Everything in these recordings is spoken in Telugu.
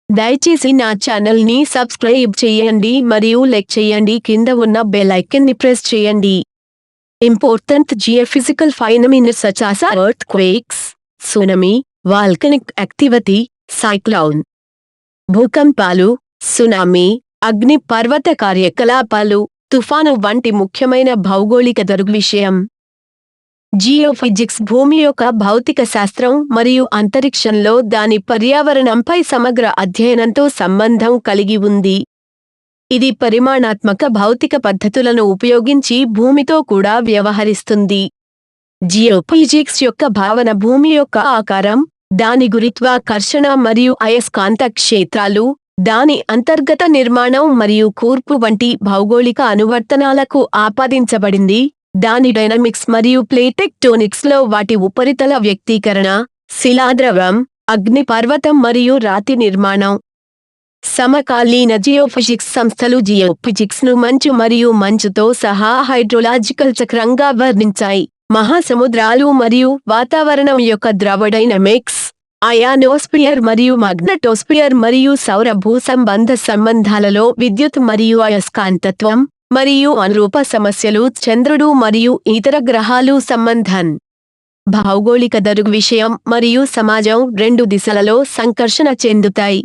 దయచేసి నా ఛానల్‌ని సబ్స్క్రైబ్ చేయండి మరియు లైక్ చేయండి. కింద ఉన్న బెల్ ఐకాన్ని ప్రెస్ చేయండి. Important geophysical phenomena such as earthquakes, tsunami, volcanic activity, cyclone, భూకంపాలు, సునామీ, అగ్ని పర్వత కార్యకలాపాలు, తుఫాను వంటి ముఖ్యమైన భౌగోళిక దృగ్విషయం. జియోఫిజిక్స్ భూమి యొక్క భౌతిక శాస్త్రం మరియు అంతరిక్షంలో దాని పర్యావరణంపై సమగ్ర అధ్యయనంతో సంబంధం కలిగి ఉంది. ఇది పరిమాణాత్మక భౌతిక పద్ధతులను ఉపయోగించి భూమితో కూడా వ్యవహరిస్తుంది. జియోఫిజిక్స్ యొక్క భావన భూమి యొక్క ఆకారం, దాని గురుత్వాకర్షణ మరియు అయస్కాంత క్షేత్రాలు, దాని అంతర్గత నిర్మాణం మరియు కూర్పు వంటి భౌగోళిక అనువర్తనాలకు ఆపాదించబడింది. దాని డైనమిక్స్ మరియు ప్లేట్ టెక్టోనిక్స్ లో వాటి ఉపరితల వ్యక్తీకరణ, శిలాద్రవం, అగ్నిపర్వతం మరియు రాతి నిర్మాణం. సమకాలీన జియోఫిజిక్స్ సంస్థలు జియోఫిజిక్స్ ను మంచు మరియు మంచుతో సహా హైడ్రోలాజికల్ చక్రంగా వర్ణించాయి. మహాసముద్రాలు మరియు వాతావరణం యొక్క ద్రవ డైనమిక్స్, అయానోస్పియర్ మరియు మాగ్నెటోస్పియర్ మరియు సౌర భూసంబంధ సంబంధాలలో విద్యుత్ మరియు అయస్కాంతత్వం మరియు అనురూప సమస్యలు, చంద్రుడు మరియు ఇతర గ్రహాలు సంబంధం. భౌగోళిక దృగ్విషయం మరియు సమాజం రెండు దిశలలో సంకర్షణ చెందుతాయి.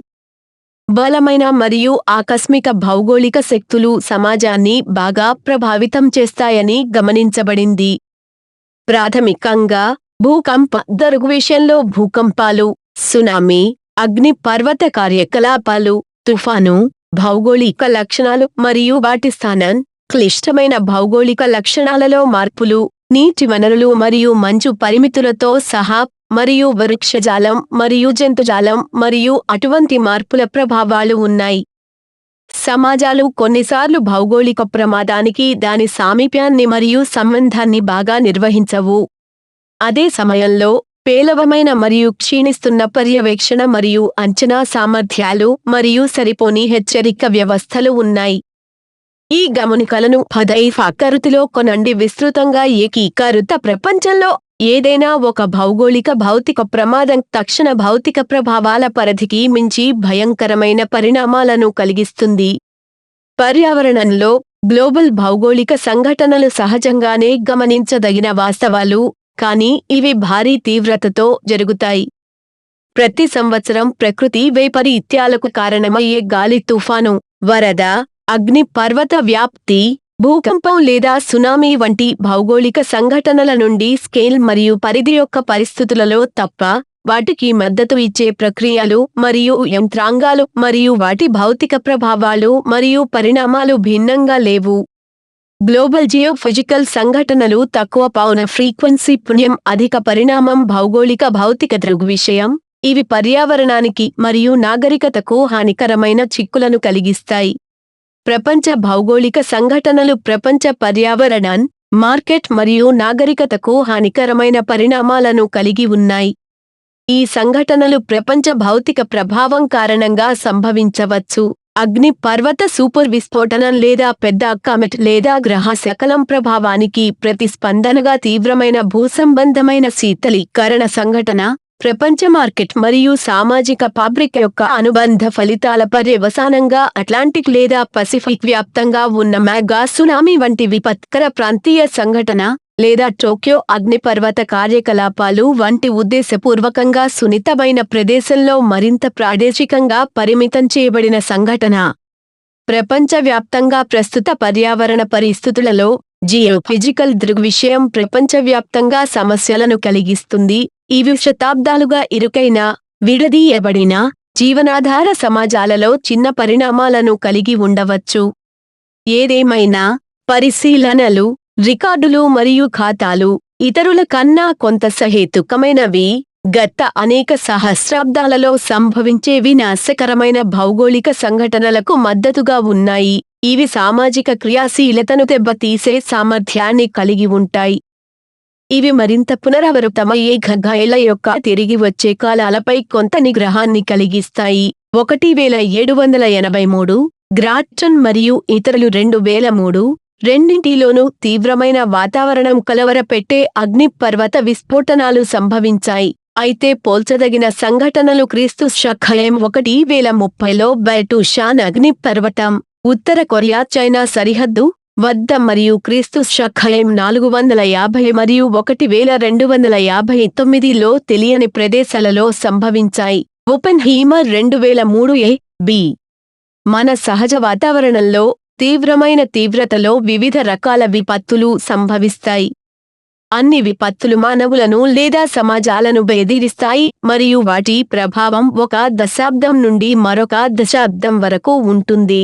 బలమైన మరియు ఆకస్మిక భౌగోళిక శక్తులు సమాజాన్ని బాగా ప్రభావితం చేస్తాయని గమనించబడింది. ప్రాథమికంగా భూకంప దృగ్విషయంలో భూకంపాలు, సునామీ, అగ్ని పర్వత కార్యకలాపాలు, తుఫాను, భౌగోళిక లక్షణాలు మరియు వాటి స్థానం, క్లిష్టమైన భౌగోళిక లక్షణాలలో మార్పులు, నీటి వనరులు మరియు మంచు పరిమితులతో సహా, మరియు వృక్షజాలం మరియు జంతుజాలం మరియు అటువంటి మార్పుల ప్రభావాలు ఉన్నాయి. సమాజాలు కొన్నిసార్లు భౌగోళిక ప్రమాదానికి దాని సామీప్యాన్ని మరియు సంబంధాన్ని బాగా నిర్వహించవు. అదే సమయంలో పేలవమైన మరియు క్షీణిస్తున్న పర్యవేక్షణ మరియు అంచనా సామర్థ్యాలు మరియు సరిపోని హెచ్చరిక వ్యవస్థలు ఉన్నాయి. ఈ గమనికలను ఆకృతిలో కొనండి. విస్తృతంగా ఏకీకృత ప్రపంచంలో ఏదైనా ఒక భౌగోళిక భౌతిక ప్రమాదం తక్షణ భౌతిక ప్రభావాల పరిధికి మించి భయంకరమైన పరిణామాలను కలిగిస్తుంది. పర్యావరణంలో గ్లోబల్ భౌగోళిక సంఘటనలు సహజంగానే గమనించదగిన వాస్తవాలు, కానీ ఇవి భారీ తీవ్రతతో జరుగుతాయి. ప్రతి సంవత్సరం ప్రకృతి వైపరీత్యాలకు కారణమయ్యే గాలి తుఫాను, వరద, అగ్ని పర్వత వ్యాప్తి, భూకంపం లేదా సునామీ వంటి భౌగోళిక సంఘటనల నుండి స్కేల్ మరియు పరిధి యొక్క పరిస్థితులలో తప్ప వాటికి మద్దతు ఇచ్చే ప్రక్రియలు మరియు యంత్రాంగాలు మరియు వాటి భౌతిక ప్రభావాలు మరియు పరిణామాలు భిన్నంగా లేవు. గ్లోబల్ జియోఫిజికల్ సంఘటనలు తక్కువ పౌన ఫ్రీక్వెన్సీ పుణ్యం అధిక పరిణామం భౌగోళిక భౌతిక దృగ్విషయం. ఇవి పర్యావరణానికి మరియు నాగరికతకు హానికరమైన చిక్కులను కలిగిస్తాయి. ప్రపంచ భౌగోళిక సంఘటనలు ప్రపంచ పర్యావరణం, మార్కెట్ మరియు నాగరికతకు హానికరమైన పరిణామాలను కలిగి ఉన్నాయి. ఈ సంఘటనలు ప్రపంచ భౌతిక ప్రభావం కారణంగా సంభవించవచ్చు. అగ్ని పర్వత సూపర్ విస్ఫోటనం లేదా పెద్ద కామెట్ లేదా గ్రహ శకలం ప్రభావానికి ప్రతిస్పందనగా తీవ్రమైన భూసంబంధమైన శీతలీకరణ సంఘటన, ప్రపంచ మార్కెట్ మరియు సామాజిక ఫాబ్రిక్ యొక్క అనుబంధ ఫలితాల పర్యవసానంగా అట్లాంటిక్ లేదా పసిఫిక్ వ్యాప్తంగా ఉన్న మెగా సునామీ వంటి విపత్కర ప్రాంతీయ సంఘటన, లేదా టోక్యో అగ్నిపర్వత కార్యకలాపాలు వంటి ఉద్దేశపూర్వకంగా సున్నితమైన ప్రదేశంలో మరింత ప్రాదేశికంగా పరిమితం చేయబడిన సంఘటన. ప్రపంచవ్యాప్తంగా ప్రస్తుత పర్యావరణ పరిస్థితులలో జియోఫిజికల్ దృగ్విషయం ప్రపంచవ్యాప్తంగా సమస్యలను కలిగిస్తుంది. ఇవి శతాబ్దాలుగా ఇరుకైన, విడదీయబడిన జీవనాధార సమాజాలలో చిన్న పరిణామాలను కలిగి ఉండవచ్చు. ఏదేమైనా, పరిశీలనలు, రికార్డులు మరియు ఖాతాలు ఇతరుల కన్నా కొంత సహేతుకమైనవి. గత అనేక సహస్రాబ్దాలలో సంభవించే వినాశకరమైన భౌగోళిక సంఘటనలకు మద్దతుగా ఉన్నాయి. ఇవి సామాజిక క్రియాశీలతను దెబ్బతీసే సామర్థ్యాన్ని కలిగి ఉంటాయి. ఇవి మరింత పునరావృతమయ్యే ఖగోళ యొక్క తిరిగి వచ్చే కాలాలపై కొంత నిగ్రహాన్ని కలిగిస్తాయి. 1783, గ్రాట్టన్ మరియు ఇతరులు 2003, రెండింటిలోనూ తీవ్రమైన వాతావరణం కలవరపెట్టే అగ్నిపర్వత విస్ఫోటనాలు సంభవించాయి. అయితే పోల్చదగిన సంఘటనలు క్రీస్తు శకం 1030లో బైటుషాన్ అగ్నిపర్వతం, ఉత్తర కొరియా చైనా సరిహద్దు వద్ద మరియు క్రీస్తు శకం 450 మరియు 1259లో తెలియని ప్రదేశాలలో సంభవించాయి. ఓపెన్హీమర్ 2003 బి. మన సహజ వాతావరణంలో తీవ్రమైన తీవ్రతలో వివిధ రకాల విపత్తులు సంభవిస్తాయి. అన్ని విపత్తులు మానవులను లేదా సమాజాలను బెదిరిస్తాయి మరియు వాటి ప్రభావం ఒక దశాబ్దం నుండి మరొక దశాబ్దం వరకు ఉంటుంది.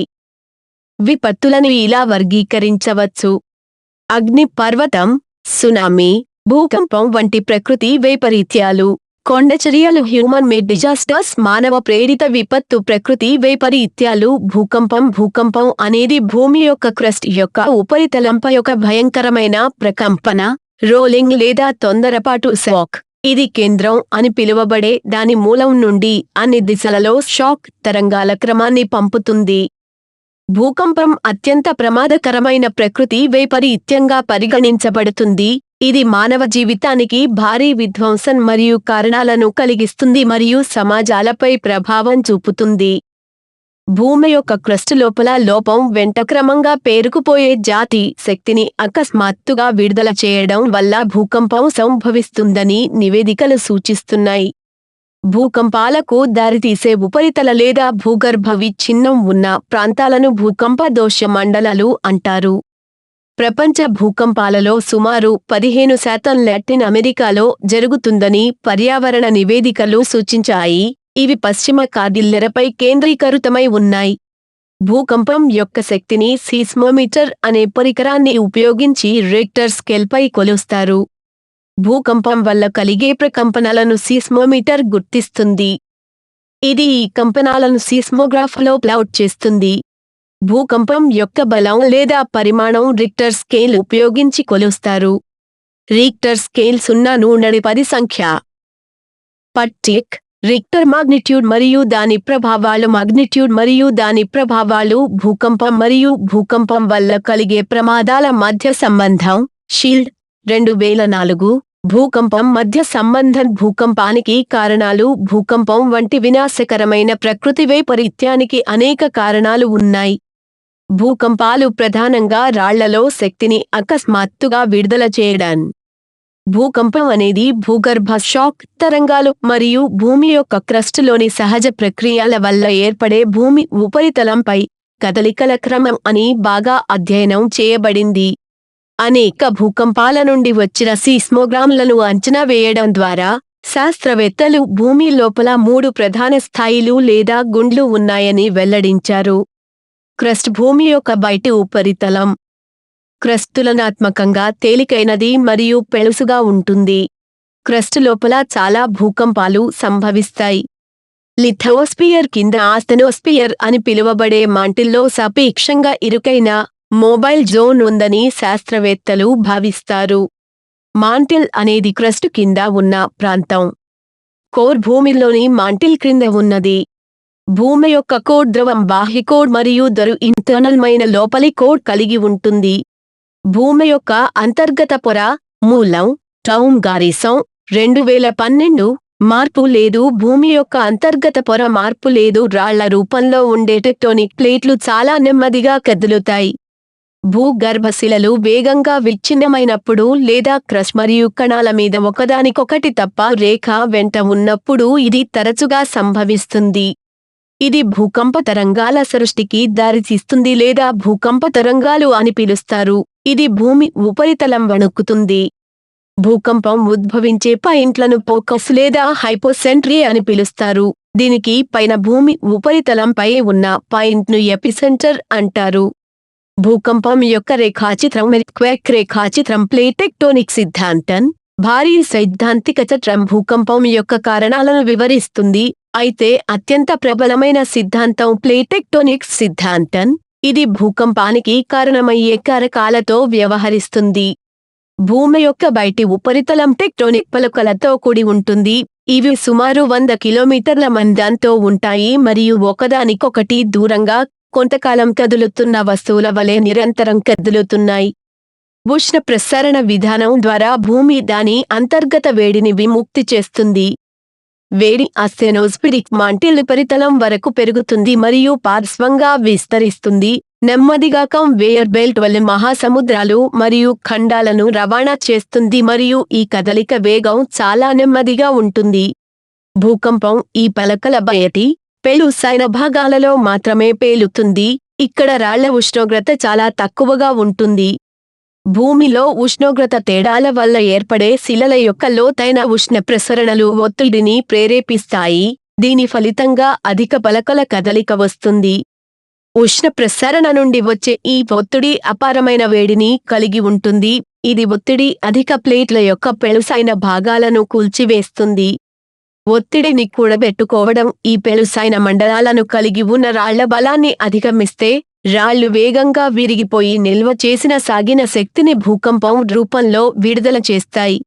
విపత్తులను ఇలా వర్గీకరించవచ్చు: అగ్నిపర్వతం, సునామీ, భూకంపం వంటి ప్రకృతి వైపరీత్యాలు. కొండచర్యలు హ్యూమన్ మేడ్ డిజాస్టర్స్, మానవ ప్రేరిత విపత్తు ప్రకృతి వైపరీత్యాలు. భూకంపం అనేది భూమి యొక్క క్రస్ట్ యొక్క ఉపరితలంపై ఒక భయంకరమైన ప్రకంపన, రోలింగ్ లేదా తొందరపాటు షాక్. ఇది కేంద్రం అని పిలువబడే దాని మూలం నుండి అన్ని దిశలలో షాక్ తరంగాల క్రమాన్ని పంపుతుంది. భూకంపం అత్యంత ప్రమాదకరమైన ప్రకృతి వైపరీత్యంగా పరిగణించబడుతుంది. ఇది మానవ జీవితానికి భారీ విధ్వంసం మరియు కారణాలను కలిగిస్తుంది మరియు సమాజాలపై ప్రభావం చూపుతుంది. భూమి యొక్క క్రస్ట్ లోపల లోపం వెంట క్రమంగా పేరుకుపోయే జాతి శక్తిని అకస్మాత్తుగా విడుదల చేయడం వల్ల భూకంపం సంభవిస్తుందని నివేదికలు సూచిస్తున్నాయి. భూకంపాలకు దారితీసే ఉపరితల లేదా భూగర్భ విచ్ఛిన్నం ఉన్న ప్రాంతాలను భూకంప దోష మండలాలు అంటారు. ప్రపంచ భూకంపాలలో సుమారు 15% లాటిన్ అమెరికాలో జరుగుతుందని పర్యావరణ నివేదికలు సూచించాయి. ఇవి పశ్చిమ కార్డిల్లెరాపై కేంద్రీకృతమై ఉన్నాయి. భూకంపం యొక్క శక్తిని సీస్మోమీటర్ అనే పరికరాన్ని ఉపయోగించి రిక్టర్ స్కేల్పై కొలుస్తారు. భూకంపం వల్ల కలిగే ప్రకంపనలను సీస్మోమీటర్ గుర్తిస్తుంది. ఇది ఈ కంపనాలను సీస్మోగ్రాఫ్లో ప్లాట్ చేస్తుంది. భూకంపం యొక్క బలం లేదా పరిమాణం రిక్టర్ స్కేల్ ఉపయోగించి కొలుస్తారు. రిక్టర్ స్కేల్ 0 నుండి 10 సంఖ్య. పట్టిక్ రిక్టర్ మాగ్నిట్యూడ్ మరియు దాని ప్రభావాలు. మాగ్నిట్యూడ్ మరియు దాని ప్రభావాలు భూకంపం మరియు భూకంపం వల్ల కలిగే ప్రమాదాల మధ్య సంబంధం. షీల్డ్ 2004. భూకంపం మధ్య సంబంధం. భూకంపానికి కారణాలు. భూకంపం వంటి వినాశకరమైన ప్రకృతి వైపరీత్యానికి అనేక కారణాలు ఉన్నాయి. భూకంపాలు ప్రధానంగా రాళ్లలో శక్తిని అకస్మాత్తుగా విడుదల చేయడం. భూకంపం అనేది భూగర్భ షాక్ తరంగాలు మరియు భూమి యొక్క క్రస్టులోని సహజ ప్రక్రియల వల్ల ఏర్పడే భూమి ఉపరితలంపై కదలికల క్రమం అని బాగా అధ్యయనం చేయబడింది. అనేక భూకంపాల నుండి వచ్చిన సీస్మోగ్రామ్లను అంచనా వేయడం ద్వారా శాస్త్రవేత్తలు భూమి లోపల 3 ప్రధాన స్థాయిలు లేదా గుండ్లు ఉన్నాయని వెల్లడించారు. క్రస్ట్ భూమి యొక్క బయటి ఉపరితలం. క్రస్ట్ తులనాత్మకంగా తేలికైనది మరియు పెళుసుగా ఉంటుంది. క్రస్ట్ లోపల చాలా భూకంపాలు సంభవిస్తాయి. లిథోస్పియర్ కింద ఆస్తెనోస్పియర్ అని పిలువబడే మాంటిల్లో సాపేక్షంగా ఇరుకైన మొబైల్ జోన్ ఉందని శాస్త్రవేత్తలు భావిస్తారు. మాంటిల్ అనేది క్రస్ట్ కింద ఉన్న ప్రాంతం. కోర్ భూమిలోని మాంటిల్ క్రింద ఉన్నది. భూమి యొక్క కోర్ ద్రవం బాహ్య కోర్ మరియు దరు ఇంటర్నల్ లోపలి కోర్ కలిగి ఉంటుంది. భూమి యొక్క అంతర్గత పొర. మూలం టౌన్ గారిసం 2012. మార్పు లేదు. భూమి యొక్క అంతర్గత పొర మార్పు లేదు. రాళ్ల రూపంలో ఉండే టెక్టోనిక్ ప్లేట్లు చాలా నెమ్మదిగా కదులుతాయి. భూగర్భశిలలు వేగంగా విచ్ఛిన్నమైనప్పుడు లేదా క్రస్ట్ మరియు కణాల మీద ఒకదానికొకటి తప్ప రేఖ వెంట ఉన్నప్పుడు ఇది తరచుగా సంభవిస్తుంది. ఇది భూకంప తరంగాల సృష్టికి దారితీస్తుంది లేదా భూకంప తరంగాలు అని పిలుస్తారు. ఇది భూమి ఉపరితలం వణుకుతుంది. భూకంపం ఉద్భవించే పాయింట్లను ఫోకస్ లేదా హైపోసెంట్రీ అని పిలుస్తారు. దీనికి పైన భూమి ఉపరితలంపై ఉన్న పాయింట్ను ఎపిసెంటర్ అంటారు. భూకంపం యొక్క రేఖాచిత్రం. ఎర్త్క్వేక్ రేఖాచిత్రం ప్లేట్ టెక్టోనిక్ సిద్ధాంతం. భారీ సైద్ధాంతిక చట్రం భూకంపం యొక్క కారణాలను వివరిస్తుంది. అయితే అత్యంత ప్రబలమైన సిద్ధాంతం ప్లేట్ టెక్టోనిక్స్ సిద్ధాంతం. ఇది భూకంపానికి కారణమయ్యే కారకాలతో వ్యవహరిస్తుంది. భూమి యొక్క బయటి ఉపరితలం టెక్టోనిక్ పలకలతో కూడి ఉంటుంది. ఇవి సుమారు 100 కిలోమీటర్ల మందంతో ఉంటాయి మరియు ఒకదానికొకటి దూరంగా కొంతకాలం కదులుతున్న వస్తువుల వలె నిరంతరం కదులుతున్నాయి. ఉష్ణ ప్రసరణ విధానం ద్వారా భూమి దాని అంతర్గత వేడిని విముక్తి చేస్తుంది. వేడి ఆస్టెనోస్ఫెరిక్ మాంటిల్ ఉపరితలం వరకు పెరుగుతుంది మరియు పార్శ్వంగా విస్తరిస్తుంది, నెమ్మదిగా కన్వేయర్ బెల్ట్ వలె మహాసముద్రాలు మరియు ఖండాలను రవాణా చేస్తుంది మరియు ఈ కదలిక వేగం చాలా నెమ్మదిగా ఉంటుంది. భూకంపం ఈ పలకల బయటి పేలుసైన భాగాలలో మాత్రమే పేలుతుంది, ఇక్కడ రాళ్ల ఉష్ణోగ్రత చాలా తక్కువగా ఉంటుంది. భూమిలో ఉష్ణోగ్రత తేడాల వల్ల ఏర్పడే శిలల యొక్క లోతైన ఉష్ణ ప్రసరణలు ఒత్తిడిని ప్రేరేపిస్తాయి, దీని ఫలితంగా అధిక పలకల కదలిక వస్తుంది. ఉష్ణ ప్రసరణ నుండి వచ్చే ఈ ఒత్తిడి అపారమైన వేడిని కలిగి ఉంటుంది, ఇది ఒత్తిడి అధిక ప్లేట్ల యొక్క పెళుసైన భాగాలను కూల్చివేస్తుంది. ఒత్తిడిని కూడబెట్టుకోవడం ఈ పెళుసైన మండలాలను కలిగి ఉన్న రాళ్ల బలాన్ని అధిగమిస్తే రాళ్లు వేగంగా విరిగిపోయి నిల్వ చేసిన సాగిన శక్తిని భూకంపం రూపంలో విడుదల చేస్తాయి.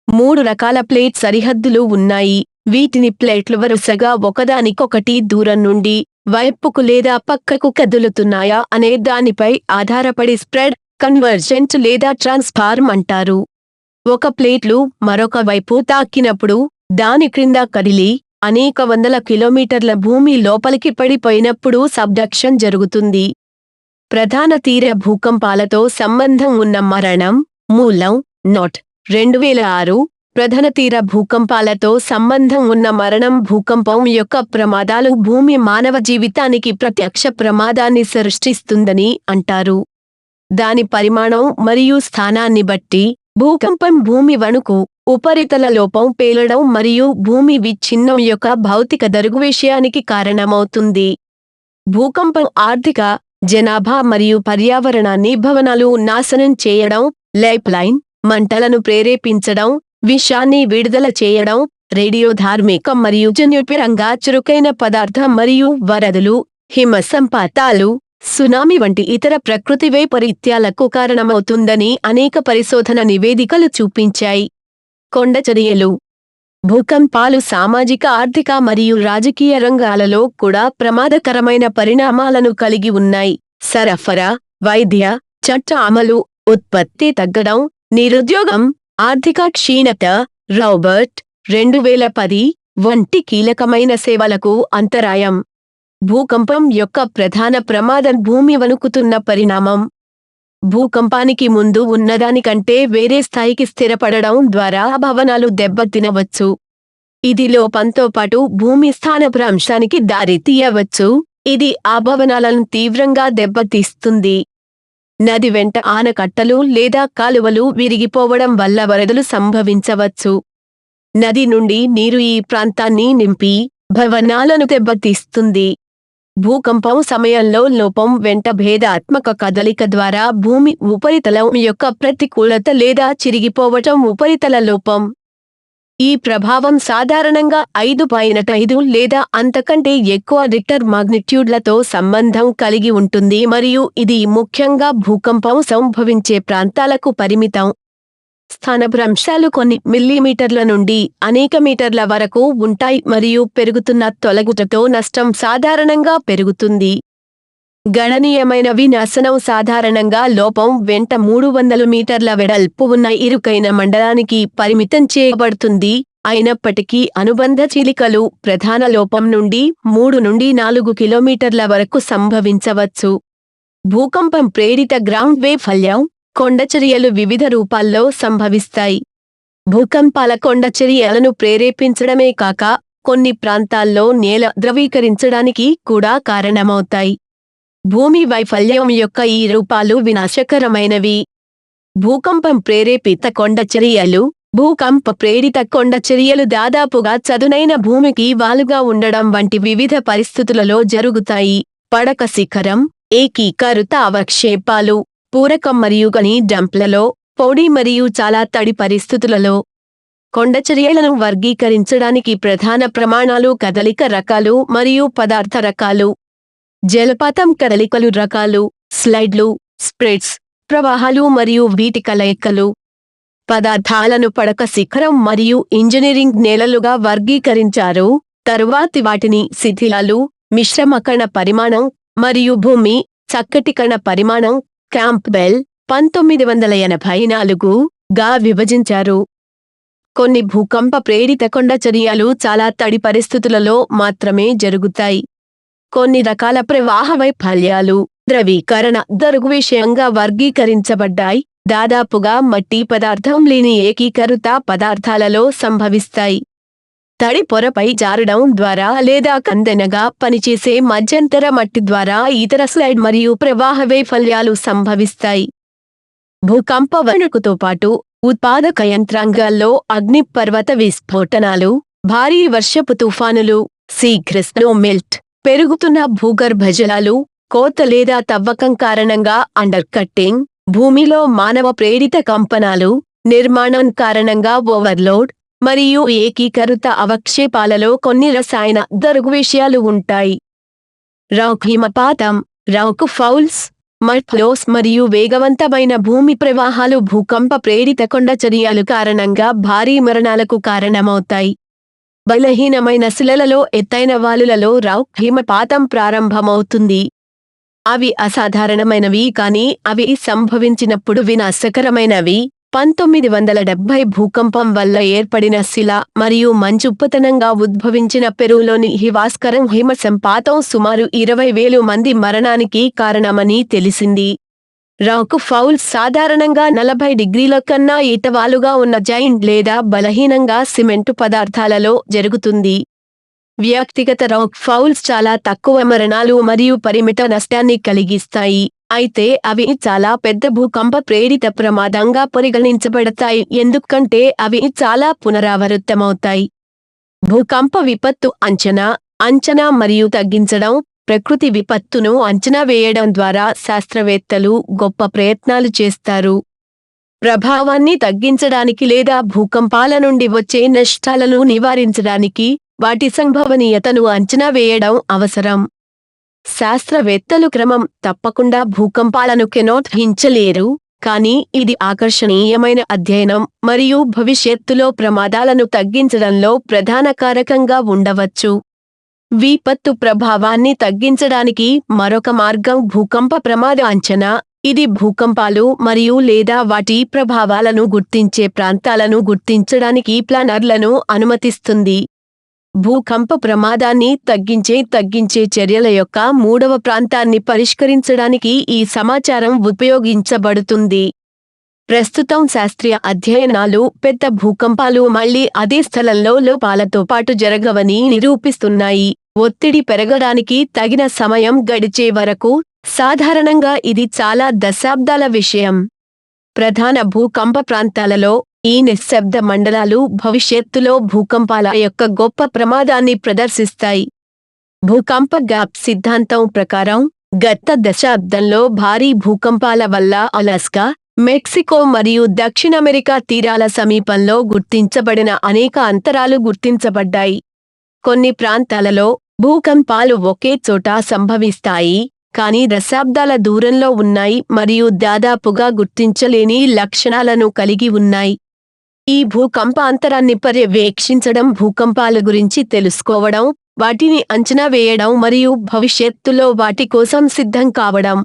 3 రకాల ప్లేట్ సరిహద్దులు ఉన్నాయి, వీటిని ప్లేట్లు వరుసగా ఒకదానికొకటి దూరం నుండి వైపుకు లేదా పక్కకు కదులుతున్నాయా అనే దానిపై ఆధారపడి స్ప్రెడ్, కన్వర్జెంట్ లేదా ట్రాన్స్ఫార్మ్ అంటారు. ఒక ప్లేట్లు మరొక వైపు తాకినప్పుడు దాని క్రింద కదిలి అనేక వందల కిలోమీటర్ల భూమి లోపలికి పడిపోయినప్పుడు సబ్డక్షన్ జరుగుతుంది. ప్రధాన తీర భూకంపాలతో సంబంధం ఉన్న మరణం మూలం నోట్ 2006 ప్రధాన తీర భూకంపాలతో సంబంధం ఉన్న మరణం భూకంపం యొక్క ప్రమాదాలు భూమి మానవ జీవితానికి ప్రత్యక్ష ప్రమాదాన్ని సృష్టిస్తుందని అంటారు. దాని పరిమాణం మరియు స్థానాన్ని బట్టి భూకంపం భూమి వణుకు, ఉపరితల లోపం పేలడం మరియు భూమి విచ్ఛిన్నం యొక్క భౌతిక దరుగువిషయానికి కారణమవుతుంది. భూకంపం ఆర్థిక, జనాభా మరియు పర్యావరణాన్ని భవనాలు నాశనం చేయడం, లైఫ్లైన్ మంటలను ప్రేరేపించడం, విషాన్ని విడుదల చేయడం, రేడియోధార్మిక మరియు జన్యుపరంగా చురుకైన పదార్థం మరియు వరదలు, హిమసంపాతాలు, సునామీ వంటి ఇతర ప్రకృతి వైపరీత్యాలకు కారణమవుతుందని అనేక పరిశోధన నివేదికలు చూపించాయి. కొండచరియలు భూకంపాలు సామాజిక, ఆర్థిక మరియు రాజకీయ రంగాలలో కూడా ప్రమాదకరమైన పరిణామాలను కలిగి ఉన్నాయి. సరఫరా, వైద్య, చట్ట అమలు, ఉత్పత్తి తగ్గడం, నిరుద్యోగం, ఆర్థిక క్షీణత, రాబర్ట్ 2010 వంటి కీలకమైన సేవలకు అంతరాయం. భూకంపం యొక్క ప్రధాన ప్రమాదం భూమి వణుకుతున్న పరిణామం. భూకంపానికి ముందు ఉన్నదానికంటే వేరే స్థాయికి స్థిరపడడం ద్వారా భవనాలు దెబ్బతినవచ్చు. ఇది లోపంతో పాటు భూమి స్థానభ్రంశానికి దారి తీయవచ్చు, ఇది ఆ భవనాలను తీవ్రంగా దెబ్బతీస్తుంది. నది వెంట ఆనకట్టలు లేదా కాలువలు విరిగిపోవడం వల్ల వరదలు సంభవించవచ్చు. నది నుండి నీరు ఈ ప్రాంతాన్ని నింపి భవనాలను దెబ్బతీస్తుంది. భూకంపం సమయంలో లోపం వెంట భేదాత్మక కదలిక ద్వారా భూమి ఉపరితలం యొక్క ప్రతికూలత లేదా చిరిగిపోవటం ఉపరితల లోపం. ఈ ప్రభావం సాధారణంగా 5.5 లేదా అంతకంటే ఎక్కువ రిక్టర్ మాగ్నిట్యూడ్లతో సంబంధం కలిగి ఉంటుంది మరియు ఇది ముఖ్యంగా భూకంపం సంభవించే ప్రాంతాలకు పరిమితం. స్థానభ్రంశాలు కొన్ని మిల్లీమీటర్ల నుండి అనేక మీటర్ల వరకు ఉంటాయి మరియు పెరుగుతున్న తొలగుటతో నష్టం సాధారణంగా పెరుగుతుంది. గణనీయమైన వినాశనం సాధారణంగా లోపం వెంట 300 మీటర్ల వెడల్పు ఉన్న ఇరుకైన మండలానికి పరిమితం చేయబడుతుంది, అయినప్పటికీ అనుబంధ చీలికలు ప్రధాన లోపం నుండి 3 నుండి 4 కిలోమీటర్ల వరకు సంభవించవచ్చు. భూకంపం ప్రేరిత గ్రౌండ్ వైఫల్యం కొండచరియలు వివిధ రూపాల్లో సంభవిస్తాయి. భూకంపాల కొండచరియలను ప్రేరేపించడమే కాక కొన్ని ప్రాంతాల్లో నేల ద్రవీకరించడానికి కూడా కారణమవుతాయి. భూమి వైఫల్యం యొక్క ఈ రూపాలు వినాశకరమైనవి. భూకంపం ప్రేరేపిత కొండచరియలు భూకంప ప్రేరిత కొండచరియలు దాదాపుగా చదునైన భూమికి వాలుగా ఉండడం వంటి వివిధ పరిస్థితులలో జరుగుతాయి. పడక శిఖరం, ఏకీకృత అవక్షేపాలు, పూరకం మరియు గని డంప్లలో, పొడి మరియు చాలా తడి పరిస్థితులలో. కొండచరియలను వర్గీకరించడానికి ప్రధాన ప్రమాణాలు కదలిక రకాలు మరియు పదార్థ రకాలు. జలపాతం కదలికలు రకాలు, స్లైడ్లు, స్ప్రెడ్స్, ప్రవాహాలు మరియు వీటి కలయికలు. పదార్థాలను పడక శిఖరం మరియు ఇంజనీరింగ్ నేలలుగా వర్గీకరించారు, తరువాతి వాటిని శిథిలాలు, మిశ్రమ కణ పరిమాణం మరియు భూమి చక్కటి కణ పరిమాణం, క్యాంప్బెల్ 1984గా విభజించారు. కొన్ని భూకంప ప్రేరిత కొండ చర్యలు చాలా తడి పరిస్థితులలో మాత్రమే జరుగుతాయి. కొన్ని రకాల ప్రవాహ వైఫల్యాలు ద్రవీకరణ దృగ్విషయంగా వర్గీకరించబడ్డాయి. దాదాపుగా మట్టి పదార్థం లేని ఏకీకృత పదార్థాలలో సంభవిస్తాయి. తడి పొరపై జారడం ద్వారా లేదా కందెనగా పనిచేసే మధ్యంతర మట్టి ద్వారా ఇతర స్లైడ్ మరియు ప్రవాహ వైఫల్యాలు సంభవిస్తాయి. భూకంప వణుకుతో పాటు ఉత్పాదక యంత్రాంగాల్లో అగ్నిపర్వత విస్ఫోటనాలు, భారీ వర్షపు తుఫానులు, శీఘ్ర స్నో మెల్ట్, పెరుగుతున్న భూగర్భ జలాలు, కోత లేదా తవ్వకం కారణంగా అండర్ కట్టింగ్, భూమిలో మానవ ప్రేరిత కంపనాలు, నిర్మాణం కారణంగా ఓవర్లోడ్ మరియు ఏకీకృత అవక్షేపాలలో కొన్ని రసాయన దృగ్విషయాలు ఉంటాయి. రాక్ హిమపాతం, రాక్ ఫౌల్స్, మడ్ ఫ్లోస్ మరియు వేగవంతమైన భూమి ప్రవాహాలు భూకంప ప్రేరిత కొండ చర్యలు కారణంగా భారీ మరణాలకు కారణమవుతాయి. బలహీనమైన శిలలలో ఎత్తైన వాలులలో రాక్ హిమపాతం ప్రారంభమవుతుంది. అవి అసాధారణమైనవి కానీ అవి సంభవించినప్పుడు వినాశకరమైనవి. 1970 భూకంపం వల్ల ఏర్పడిన శిల మరియు మంచుపతనంగా ఉద్భవించిన పెరూలోని హివాస్కరం హిమసంపాతం సుమారు 20,000 మంది మరణానికి కారణమని తెలిసింది. రాక్ ఫౌల్స్ సాధారణంగా 40 డిగ్రీల కన్నా ఏటవాలుగా ఉన్న జైంట్ లేదా బలహీనంగా సిమెంటు పదార్థాలలో జరుగుతుంది. వ్యక్తిగత రాక్ ఫౌల్స్ చాలా తక్కువ మరణాలు మరియు పరిమిత నష్టాన్ని కలిగిస్తాయి, అయితే అవి చాలా పెద్ద భూకంప ప్రేరిత ప్రమాదంగా పరిగణించబడతాయి ఎందుకంటే అవి చాలా పునరావృతమవుతాయి. భూకంప విపత్తు అంచనా మరియు తగ్గించడం. ప్రకృతి విపత్తును అంచనా వేయడం ద్వారా శాస్త్రవేత్తలు గొప్ప ప్రయత్నాలు చేస్తారు. ప్రభావాన్ని తగ్గించడానికి లేదా భూకంపాల నుండి వచ్చే నష్టాలను నివారించడానికి వాటి సంభవనీయతను అంచనా వేయడం అవసరం. శాస్త్రవేత్తలు క్రమం తప్పకుండా భూకంపాలను హించలేరు, కానీ ఇది ఆకర్షణీయమైన అధ్యయనం మరియు భవిష్యత్తులో ప్రమాదాలను తగ్గించడంలో ప్రధాన కారకంగా ఉండవచ్చు. విపత్తు ప్రభావాన్ని తగ్గించడానికి మరొక మార్గం భూకంప ప్రమాద అంచనా. ఇది భూకంపాలు మరియు లేదా వాటి ప్రభావాలను గుర్తించే ప్రాంతాలను గుర్తించడానికి ప్లానర్లను అనుమతిస్తుంది. భూకంప ప్రమాదాన్ని తగ్గించే చర్యల యొక్క 3వ ప్రాంతాన్ని పరిష్కరించడానికి ఈ సమాచారం ఉపయోగించబడుతుంది. ప్రస్తుతం శాస్త్రీయ అధ్యయనాలు పెద్ద భూకంపాలు మళ్లీ అదే స్థలంలో లోపాలతో పాటు జరగవని నిరూపిస్తున్నాయి. ఒత్తిడి పెరగడానికి తగిన సమయం గడిచే వరకు, సాధారణంగా ఇది చాలా దశాబ్దాల విషయం. ప్రధాన భూకంప ప్రాంతాలలో ఈ నిశ్శబ్ద మండలాలు భవిష్యత్తులో భూకంపాల యొక్క గొప్ప ప్రమాదాన్ని ప్రదర్శిస్తాయి. భూకంప గ్యాప్ సిద్ధాంతం ప్రకారం గత దశాబ్దంలో భారీ భూకంపాల వల్ల అలాస్కా, మెక్సికో మరియు దక్షిణ అమెరికా తీరాల సమీపంలో గుర్తించబడిన అనేక అంతరాలు గుర్తించబడ్డాయి. కొన్ని ప్రాంతాలలో భూకంపాలు ఒకే చోట సంభవిస్తాయి, కానీ దశాబ్దాల దూరంలో ఉన్నాయి మరియు దాదాపుగా గుర్తించలేని లక్షణాలను కలిగి ఉన్నాయి. ఈ భూకంప అంతరాన్ని పర్యవేక్షించడం, భూకంపాల గురించి తెలుసుకోవడం, వాటిని అంచనా వేయడం మరియు భవిష్యత్తులో వాటి కోసం సిద్ధం కావడం.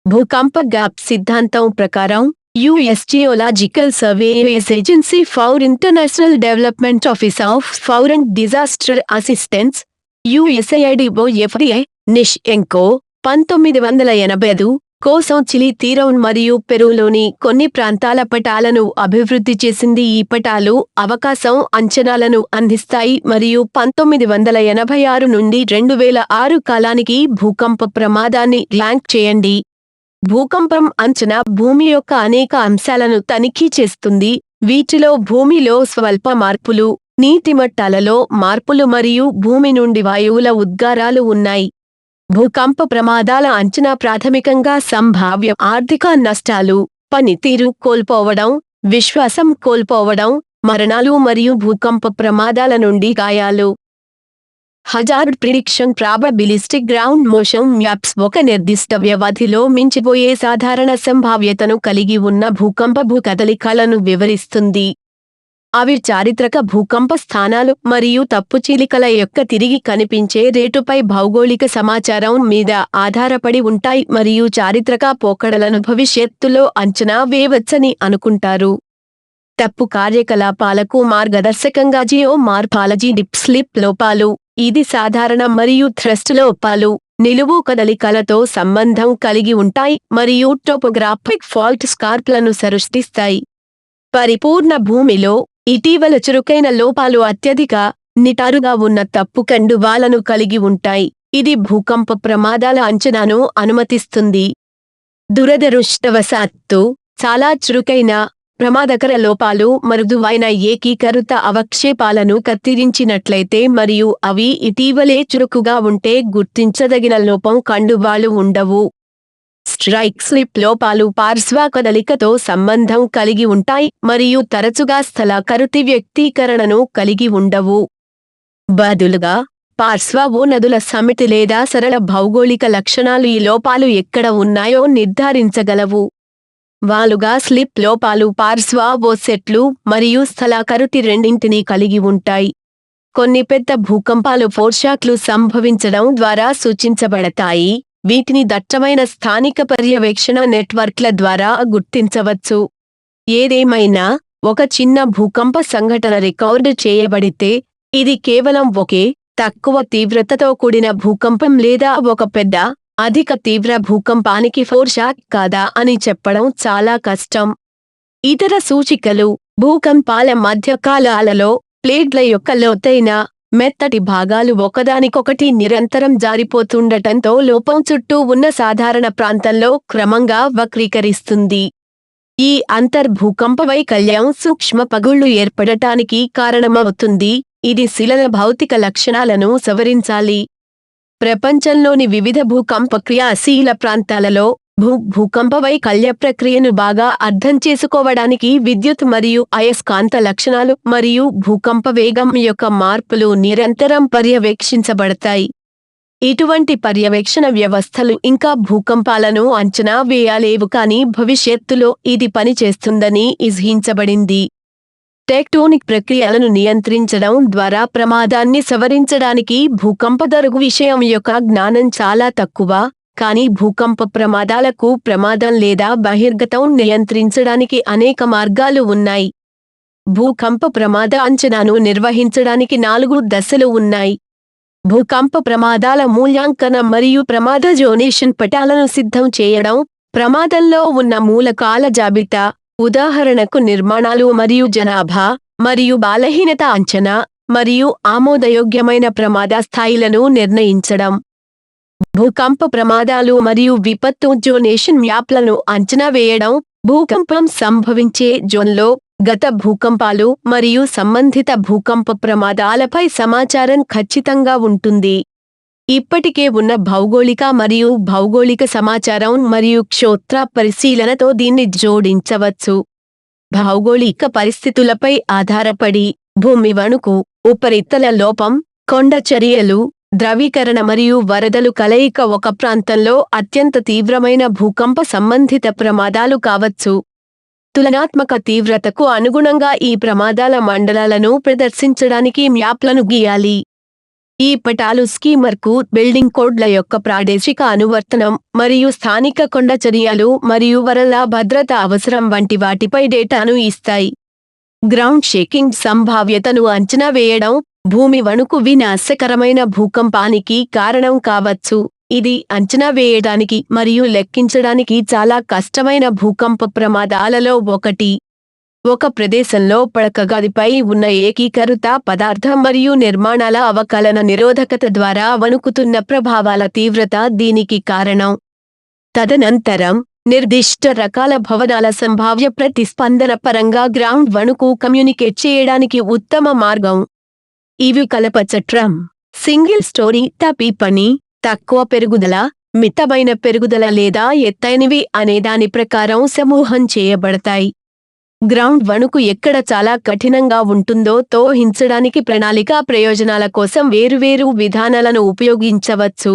భూకంప గ్యాప్ సిద్ధాంతం ప్రకారం US geological survey agency for international development office of four and disaster assistance USAID నిష్ఎంకో 1985 కోసం చిలీ తీరం మరియు పెరూలోని కొన్ని ప్రాంతాల పటాలను అభివృద్ధి చేసింది. ఈ పటాలు అవకాశం అంచనాలను అందిస్తాయి మరియు 1986 నుండి 2006 కాలానికి భూకంప ప్రమాదాన్ని ర్యాంక్ చేయండి. భూకంపం అంచనా భూమి యొక్క అనేక అంశాలను తనిఖీ చేస్తుంది. వీటిలో భూమిలో స్వల్ప మార్పులు, నీటి మట్టాలలో మార్పులు మరియు భూమి నుండి వాయువుల ఉద్గారాలు ఉన్నాయి. భూకంప ప్రమాదాల అంచనా ప్రాథమికంగా సంభావ్య ఆర్థిక నష్టాలు, పనితీరు కోల్పోవడం, విశ్వాసం కోల్పోవడం, మరణాలు మరియు భూకంప ప్రమాదాల నుండి గాయాలు. Hazard prediction probabilistic ground motion maps ఒక నిర్దిష్ట వ్యవధిలో మించిపోయే సాధారణ సంభావ్యతను కలిగి ఉన్న భూకంప భూకదలికలను వివరిస్తుంది. అవి చారిత్రక భూకంప స్థానాలు మరియు తప్పుచీలికల యొక్క తిరిగి కనిపించే రేటుపై భౌగోళిక సమాచారం మీద ఆధారపడి ఉంటాయి మరియు చారిత్రక పోకడలను భవిష్యత్తులో అంచనా వేయవచ్చని అనుకుంటారు. తప్పు కార్యకలాపాలకు మార్గదర్శకంగా జియో మార్ఫాలజీ డిప్ స్లిప్ లోపాలు. ఇది సాధారణ మరియు థ్రస్ట్ లోపాలు నిలువు కదలికలతో సంబంధం కలిగి ఉంటాయి మరియు టోపోగ్రాఫిక్ ఫాల్ట్ స్కార్ప్లను సృష్టిస్తాయి. పరిపూర్ణ భూమిలో ఇటీవల చురుకైన లోపాలు అత్యధిక నిటారుగా ఉన్న తప్పు కండువాలను కలిగి ఉంటాయి. ఇది భూకంప ప్రమాదాల అంచనాను అనుమతిస్తుంది. దురదృష్టవశాత్తు చాలా చురుకైన ప్రమాదకర లోపాలు మృదువైన ఏకీకృత అవక్షేపాలను కత్తిరించినట్లయితే మరియు అవి ఇటీవలే చురుకుగా ఉంటే గుర్తించదగిన లోపం కండువాలు ఉండవు. స్ట్రైక్ స్లిప్ లోపాలు పార్శ్వ కదలికతో సంబంధం కలిగి ఉంటాయి మరియు తరచుగా స్థలాకృతి వ్యక్తీకరణను కలిగి ఉండవు. బదులుగా పార్శ్వ నదుల సమితి లేదా సరళ భౌగోళిక లక్షణాలు ఈ లోపాలు ఎక్కడ ఉన్నాయో నిర్ధారించగలవు. వాలుగా స్లిప్ లోపాలు పార్శ్వ సెట్లు మరియు స్థలాకృతి రెండింటినీ కలిగి ఉంటాయి. కొన్ని పెద్ద భూకంపాలు ఫోర్షాక్లు సంభవించడం ద్వారా సూచించబడతాయి. వీటిని దట్టమైన స్థానిక పర్యవేక్షణ నెట్వర్క్ల ద్వారా గుర్తించవచ్చు. ఏదేమైనా ఒక చిన్న భూకంప సంఘటన రికార్డు చేయబడితే ఇది కేవలం ఒకే తక్కువ తీవ్రతతో కూడిన భూకంపం లేదా ఒక పెద్ద అధిక తీవ్ర భూకంపానికి ఫోర్షాక్ కాదా అని చెప్పడం చాలా కష్టం. ఇతర సూచికలు భూకంపాల మధ్యకాలాలలో ప్లేట్ల యొక్క లోతైన మెత్తటి భాగాలు ఒకదానికొకటి నిరంతరం జారిపోతుండటంతో లోపం చుట్టూ ఉన్న సాధారణ ప్రాంతంలో క్రమంగా వక్రీకరిస్తుంది. ఈ అంతర్భూకంప వైకల్యం సూక్ష్మ పగుళ్లు ఏర్పడటానికి కారణమవుతుంది. ఇది శిలల భౌతిక లక్షణాలను సవరించాలి. ప్రపంచంలోని వివిధ భూకంప క్రియాశీల ప్రాంతాలలో భూకంప వైకల్య ప్రక్రియను బాగా అర్థం చేసుకోవడానికి విద్యుత్ మరియు అయస్కాంత లక్షణాలు మరియు భూకంప వేగం యొక్క మార్పులు నిరంతరం పర్యవేక్షించబడతాయి. ఇటువంటి పర్యవేక్షణ వ్యవస్థలు ఇంకా భూకంపాలను అంచనా వేయలేవు, కానీ భవిష్యత్తులో ఇది పనిచేస్తుందని ఊహించబడింది. టెక్టోనిక్ ప్రక్రియలను నియంత్రించడం ద్వారా ప్రమాదాన్ని సవరించడానికి భూకంప దరుగు విషయం యొక్క జ్ఞానం చాలా తక్కువ, కానీ భూకంప ప్రమాదాలకు ప్రమాదం లేదా బహిర్గతం నియంత్రించడానికి అనేక మార్గాలు ఉన్నాయి. భూకంప ప్రమాద అంచనాను నిర్వహించడానికి 4 దశలు ఉన్నాయి. భూకంప ప్రమాదాల మూల్యాంకనం మరియు ప్రమాద జోనేషన్ పటాలను సిద్ధం చేయడం, ప్రమాదంలో ఉన్న మూలకాల జాబితా, ఉదాహరణకు నిర్మాణాలు మరియు జనాభా, మరియు బలహీనత అంచనా, మరియు ఆమోదయోగ్యమైన ప్రమాద స్థాయిలను నిర్ణయించడం. భూకంప ప్రమాదాలు మరియు విపత్తు జోనేషన్ మ్యాప్లను అంచనా వేయడం, భూకంపం సంభవించే జోన్లో గత భూకంపాలు మరియు సంబంధిత భూకంప ప్రమాదాలపై సమాచారం ఖచ్చితంగా ఉంటుంది. ఇప్పటికే ఉన్న భౌగోళిక మరియు భౌగోళిక సమాచారం మరియు క్షేత్ర పరిశీలనతో దీన్ని జోడించవచ్చు. భౌగోళిక పరిస్థితులపై ఆధారపడి భూమి వణుకు, ఉపరితల లోపం, కొండ చర్యలు, ద్రవీకరణ మరియు వరదలు కలయిక ఒక ప్రాంతంలో అత్యంత తీవ్రమైన భూకంప సంబంధిత ప్రమాదాలు కావచ్చు. తులనాత్మక తీవ్రతకు అనుగుణంగా ఈ ప్రమాదాల మండలాలను ప్రదర్శించడానికి మ్యాప్లను గీయాలి. ఈ పటాలు స్కీమర్కు బిల్డింగ్ కోడ్ల యొక్క ప్రాదేశిక అనువర్తనం మరియు స్థానిక కొండ చర్యలు మరియు వరద భద్రత అవసరం వంటి వాటిపై డేటాను ఇస్తాయి. గ్రౌండ్ షేకింగ్ సంభావ్యతను అంచనా వేయడం భూమి వణుకు వినాశకరమైన భూకంపానికి కారణం కావచ్చు. ఇది అంచనా వేయడానికి మరియు లెక్కించడానికి చాలా కష్టమైన భూకంప ప్రమాదాలలో ఒకటి. ఒక ప్రదేశంలో పడక గదిపై ఉన్న ఏకీకృత పదార్థం మరియు నిర్మాణాల అవకలన నిరోధకత ద్వారా వణుకుతున్న ప్రభావాల తీవ్రత దీనికి కారణం. తదనంతరం నిర్దిష్ట రకాల భవనాల సంభావ్య ప్రతిస్పందన పరంగా గ్రౌండ్ వణుకు కమ్యూనికేట్ చేయడానికి ఉత్తమ మార్గం. ఇవి కలపచట్రం, సింగిల్ స్టోరీ తపి పని, తక్కువ పెరుగుదల, మితమైన పెరుగుదల లేదా ఎత్తైనవి అనే దాని ప్రకారం సమూహం చేయబడతాయి. గ్రౌండ్ వణుకు ఎక్కడ చాలా కఠినంగా ఉంటుందో ఊహించడానికి ప్రణాళికా ప్రయోజనాల కోసం వేరువేరు విధానాలను ఉపయోగించవచ్చు.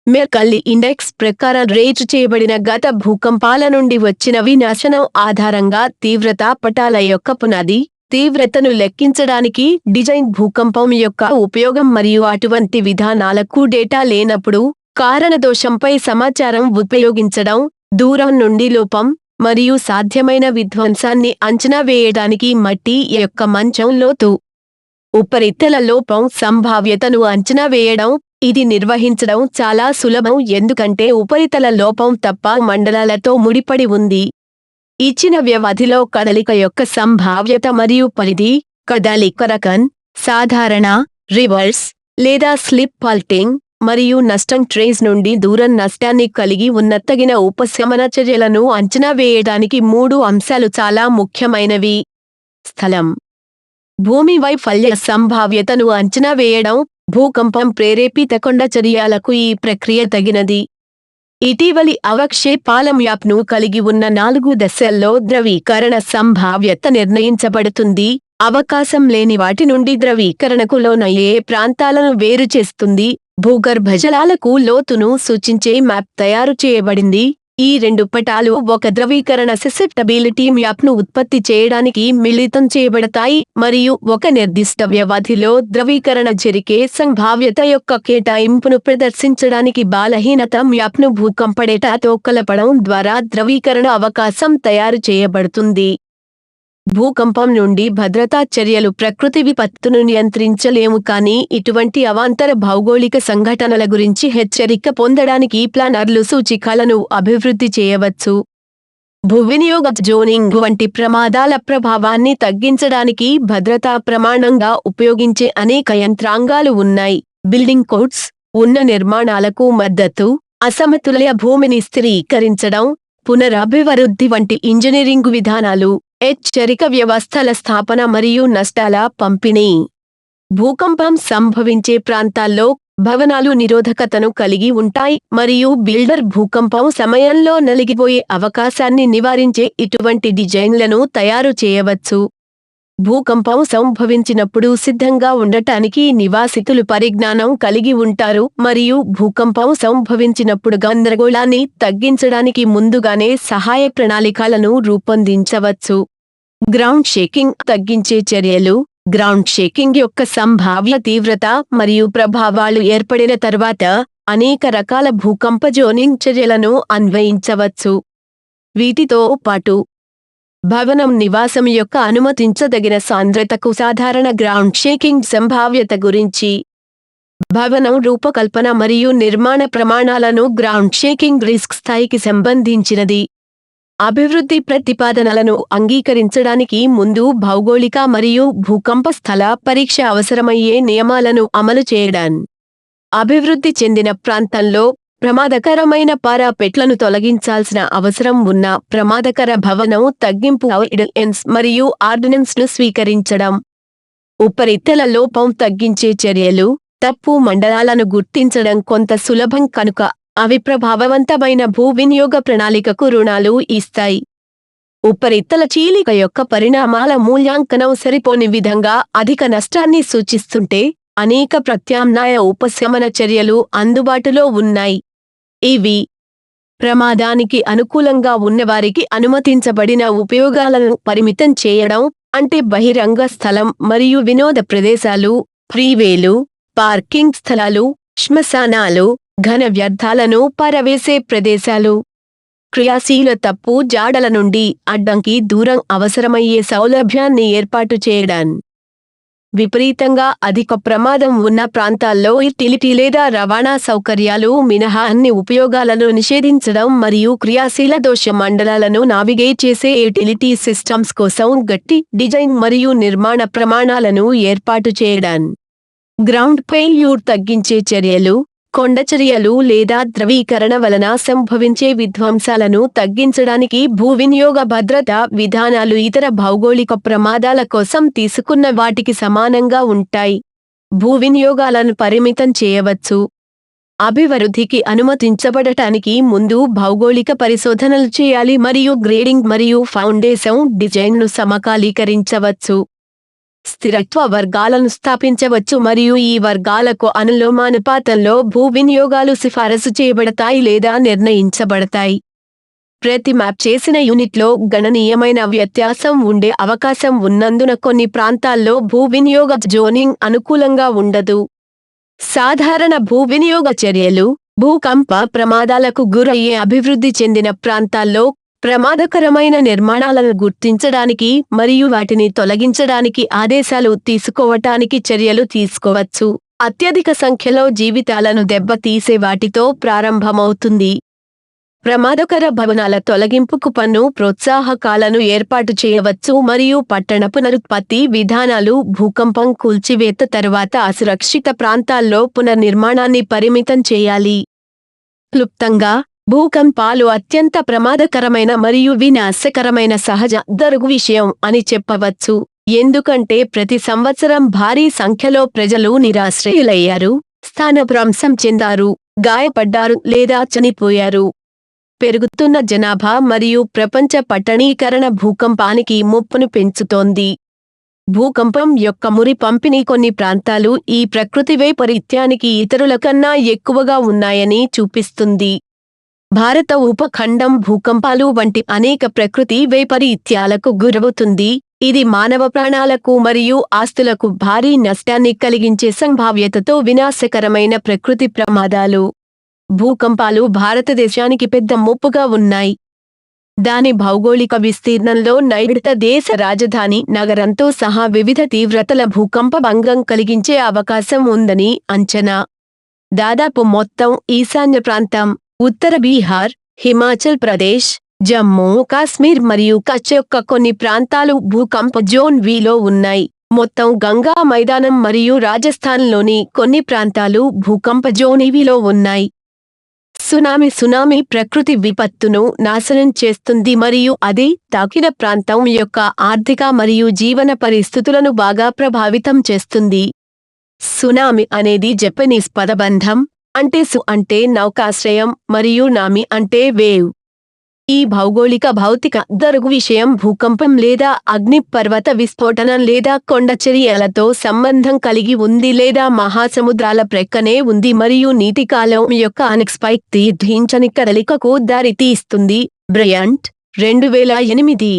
మెర్కల్లీ ఇండెక్స్ ప్రకారం రేటు చేయబడిన గత భూకంపాల నుండి వచ్చిన వినాశనం ఆధారంగా తీవ్రతా పటాల యొక్క పునాది తీవ్రతను లెక్కించడానికి డిజైన్ భూకంపం యొక్క ఉపయోగం మరియు అటువంటి విధానాలకు డేటా లేనప్పుడు కారణదోషంపై సమాచారం ఉపయోగించడం, దూరం నుండి లోపం మరియు సాధ్యమైన విధ్వంసాన్ని అంచనా వేయడానికి మట్టి యొక్క మంచం లోతు. ఉపరితల లోపం సంభావ్యతను అంచనా వేయడం. ఇది నిర్వహించడం చాలా సులభం ఎందుకంటే ఉపరితల లోపం తప్ప మండలాలతో ముడిపడి ఉంది. ఇచ్చిన వ్యవధిలో కదలిక యొక్క సంభావ్యత మరియు పరిధి, కదలిక రకం, సాధారణ, రివర్స్ లేదా స్లిప్ ఫాల్టింగ్ మరియు నష్టం ట్రేస్ నుండి దూరం నష్టాన్ని కలిగి ఉన్న తగిన ఉపశమన చర్యలను అంచనా వేయడానికి 3 అంశాలు చాలా ముఖ్యమైనవి. స్థలం, భూమి వైఫల్య సంభావ్యతను అంచనా వేయడం. భూకంపం ప్రేరేపిత కొండ చర్యలకు ఈ ప్రక్రియ తగినది. ఇటీవలి అవక్షేపాల మ్యాప్ను కలిగి ఉన్న 4 దశల్లో ద్రవీకరణ సంభావ్యత నిర్ణయించబడుతుంది. అవకాశం లేని వాటి నుండి ద్రవీకరణకు లోనయ్యే ప్రాంతాలను వేరు చేస్తుంది. భూగర్భ జలాలకు లోతును సూచించే మ్యాప్ తయారు చేయబడింది. ఈ 2 పటాలు ఒక ద్రవీకరణ ససెప్టబిలిటీ మ్యాప్ను ఉత్పత్తి చేయడానికి మిళితం చేయబడతాయి మరియు ఒక నిర్దిష్ట వ్యవధిలో ద్రవీకరణ జరిగే సంభావ్యత యొక్క కేటాయింపును ప్రదర్శించడానికి బలహీనత మ్యాప్ను భూకంప డేటాతో కలపడం ద్వారా ద్రవీకరణ అవకాశం తయారు చేయబడుతుంది. భూకంపం నుండి భద్రతా చర్యలు. ప్రకృతి విపత్తును నియంత్రించలేము కానీ ఇటువంటి అవాంతర భౌగోళిక సంఘటనల గురించి హెచ్చరిక పొందడానికి ప్లానర్లు సూచికలను అభివృద్ధి చేయవచ్చు. భూవినియోగ జోనింగ్ వంటి ప్రమాదాల ప్రభావాన్ని తగ్గించడానికి భద్రతా ప్రమాణంగా ఉపయోగించే అనేక యంత్రాంగాలు ఉన్నాయి. బిల్డింగ్ కోడ్స్, ఉన్న నిర్మాణాలకు మద్దతు, అసమతుల్య భూమిని స్థిరీకరించడం, పునరభివృద్ధి వంటి ఇంజనీరింగ్ విధానాలు, హెచ్చరిక వ్యవస్థల స్థాపన మరియు నష్టాల పంపిణీ. భూకంపం సంభవించే ప్రాంతాల్లో భవనాలు నిరోధకతను కలిగి ఉంటాయి మరియు బిల్డర్ భూకంపం సమయంలో నలిగిపోయే అవకాశాన్ని నివారించే ఇటువంటి డిజైన్లను తయారు చేయవచ్చు. భూకంపం సంభవించినప్పుడు సిద్ధంగా ఉండటానికి నివాసితులు పరిజ్ఞానం కలిగి ఉంటారు మరియు భూకంపం సంభవించినప్పుడు గందరగోళాన్ని తగ్గించడానికి ముందుగానే సహాయ ప్రణాళికలను రూపొందించవచ్చు. గ్రౌండ్ షేకింగ్ తగ్గించే చర్యలు. గ్రౌండ్ షేకింగ్ యొక్క సంభావ్య తీవ్రత మరియు ప్రభావాలు ఏర్పడిన తర్వాత అనేక రకాల భూకంప జోనింగ్ చర్యలను అన్వయించవచ్చు. వీటితో పాటు భవనం నివాసం యొక్క అనుమతించదగిన సాంద్రతకు సాధారణ గ్రౌండ్ షేకింగ్ సంభావ్యత గురించి. భవనం రూపకల్పన మరియు నిర్మాణ ప్రమాణాలను గ్రౌండ్ షేకింగ్ రిస్క్ స్థాయికి సంబంధించినది. అభివృద్ధి ప్రతిపాదనలను అంగీకరించడానికి ముందు భౌగోళిక మరియు భూకంప స్థల పరీక్ష అవసరమయ్యే నియమాలను అమలు చేయడం. అభివృద్ధి చెందిన ప్రాంతంలో ప్రమాదకరమైన పారాపెట్లను తొలగించాల్సిన అవసరం ఉన్న ప్రమాదకర భవనం తగ్గింపు ఆర్డినెన్స్ మరియు ఆర్డినెన్స్ను స్వీకరించడం. ఉపరితల లోపం తగ్గించే చర్యలు. తప్పు మండలాలను గుర్తించడం కొంత సులభం కనుక అవి ప్రభావవంతమైన భూ వినియోగ ప్రణాళికకు రుణాలు ఇస్తాయి. ఉపరితల చీలిక యొక్క పరిణామాల మూల్యాంకనం సరిపోని విధంగా అధిక నష్టాన్ని సూచిస్తుంటే అనేక ప్రత్యామ్నాయ ఉపశమన చర్యలు అందుబాటులో ఉన్నాయి. ఇవి ప్రమాదానికి అనుకూలంగా ఉన్నవారికి అనుమతించబడిన ఉపయోగాలను పరిమితం చేయడం, అంటే బహిరంగ స్థలం మరియు వినోద ప్రదేశాలు, ఫ్రీవేలు, పార్కింగ్ స్థలాలు, శ్మశానాలు, ఘన వ్యర్థాలను పారవేసే ప్రదేశాలు. క్రియాశీల తప్పు జాడల నుండి అడ్డంకి దూరం అవసరమయ్యే సౌలభ్యాన్ని ఏర్పాటు చేయడం. విపరీతంగా అధిక ప్రమాదం ఉన్న ప్రాంతాల్లో యుటిలిటీ లేదా రవాణా సౌకర్యాలు మినహా అన్ని ఉపయోగాలను నిషేధించడం మరియు క్రియాశీల దోష మండలాలను నావిగేట్ చేసే యుటిలిటీ సిస్టమ్స్ కోసం గట్టి డిజైన్ మరియు నిర్మాణ ప్రమాణాలను ఏర్పాటు చేయడం. గ్రౌండ్ ఫెయిల్యూర్ తగ్గించే చర్యలు. కొండచర్యలు లేదా ద్రవీకరణ వలన సంభవించే విధ్వంసాలను తగ్గించడానికి భూ వినియోగ భద్రతా విధానాలు ఇతర భౌగోళిక ప్రమాదాల కోసం తీసుకున్న వాటికి సమానంగా ఉంటాయి. భూ వినియోగాలను పరిమితం చేయవచ్చు. అభివృద్ధికి అనుమతించబడటానికి ముందు భౌగోళిక పరిశోధనలు చేయాలి మరియు గ్రేడింగ్ మరియు ఫౌండేషన్ డిజైన్ను సమకాలీకరించవచ్చు. స్థిరత్వ వర్గాలను స్థాపించవచ్చు మరియు ఈ వర్గాలకు అనులోమానుపాతంలో భూ వినియోగాలు సిఫారసు చేయబడతాయి లేదా నిర్ణయించబడతాయి. ప్రతి మ్యాప్ చేసిన యూనిట్లో గణనీయమైన వ్యత్యాసం ఉండే అవకాశం ఉన్నందున కొన్ని ప్రాంతాల్లో భూ వినియోగ జోనింగ్ అనుకూలంగా ఉండదు. సాధారణ భూ వినియోగ చర్యలు భూకంప ప్రమాదాలకు గురయ్యే అభివృద్ధి చెందిన ప్రాంతాల్లో ప్రమాదకరమైన నిర్మాణాలను గుర్తించడానికి మరియు వాటిని తొలగించడానికి ఆదేశాలు తీసుకోవటానికి చర్యలు తీసుకోవచ్చు. అత్యధిక సంఖ్యలో జీవితాలను దెబ్బతీసే వాటితో ప్రారంభమవుతుంది. ప్రమాదకర భవనాల తొలగింపుకు పన్ను ప్రోత్సాహకాలను ఏర్పాటు చేయవచ్చు మరియు పట్టణ పునరుత్పత్తి విధానాలు భూకంపం కూల్చివేత తరువాత అసురక్షిత ప్రాంతాల్లో పునర్నిర్మాణాన్ని పరిమితం చేయాలి. క్లుప్తంగా, భూకంపాలు అత్యంత ప్రమాదకరమైన మరియు వినాశకరమైన సహజ జరుగు విషయం అని చెప్పవచ్చు, ఎందుకంటే ప్రతి సంవత్సరం భారీ సంఖ్యలో ప్రజలు నిరాశ్రయులయ్యారు, స్థానభ్రంశం చెందారు, గాయపడ్డారు లేదా చనిపోయారు. పెరుగుతున్న జనాభా మరియు ప్రపంచ పట్టణీకరణ భూకంపానికి ముప్పును పెంచుతోంది. భూకంపం యొక్క మురి పంపిణీ కొన్ని ప్రాంతాలు ఈ ప్రకృతి వైపరీత్యానికి ఇతరుల కన్నా ఎక్కువగా ఉన్నాయని చూపిస్తుంది. భారత ఉపఖండం భూకంపాలు వంటి అనేక ప్రకృతి వైపరీత్యాలకు గురవుతుంది. ఇది మానవ ప్రాణాలకు మరియు ఆస్తులకు భారీ నష్టాన్ని కలిగించే సంభావ్యతతో వినాశకరమైన ప్రకృతి ప్రమాదాలు. భూకంపాలు భారతదేశానికి పెద్ద ముప్పుగా ఉన్నాయి. దాని భౌగోళిక విస్తీర్ణంలో నైరుత దేశ రాజధాని నగరంతో సహా వివిధ తీవ్రతల భూకంప భంగం కలిగించే అవకాశం ఉందని అంచనా. దాదాపు మొత్తం ఈశాన్య ప్రాంతం, ఉత్తర బీహార్, హిమాచల్ ప్రదేశ్, జమ్మూ కాశ్మీర్ మరియు కచ్ యొక్క కొన్ని ప్రాంతాలు భూకంప జోన్ విలో ఉన్నాయి. మొత్తం గంగా మైదానం మరియు రాజస్థాన్లోని కొన్ని ప్రాంతాలు భూకంప జోన్ విలో ఉన్నాయి. సునామీ ప్రకృతి విపత్తును నాశనం చేస్తుంది మరియు అది తాకిన ప్రాంతం యొక్క ఆర్థిక మరియు జీవన పరిస్థితులను బాగా ప్రభావితం చేస్తుంది. సునామీ అనేది జపనీస్ పదబంధం, అంటే సు అంటే నౌకాశ్రయం మరియు నామి అంటే వేవ్. ఈ భౌగోళిక భౌతిక జరుగు విషయం భూకంపం లేదా అగ్నిపర్వత విస్ఫోటనం లేదా కొండ చర్యలతో సంబంధం కలిగి ఉంది లేదా మహాసముద్రాల ప్రక్కనే ఉంది మరియు నీటికాలం యొక్క అన్ఎక్స్పెక్టెడ్ కదలికకు దారితీస్తుంది. బ్రయంట్ 2008.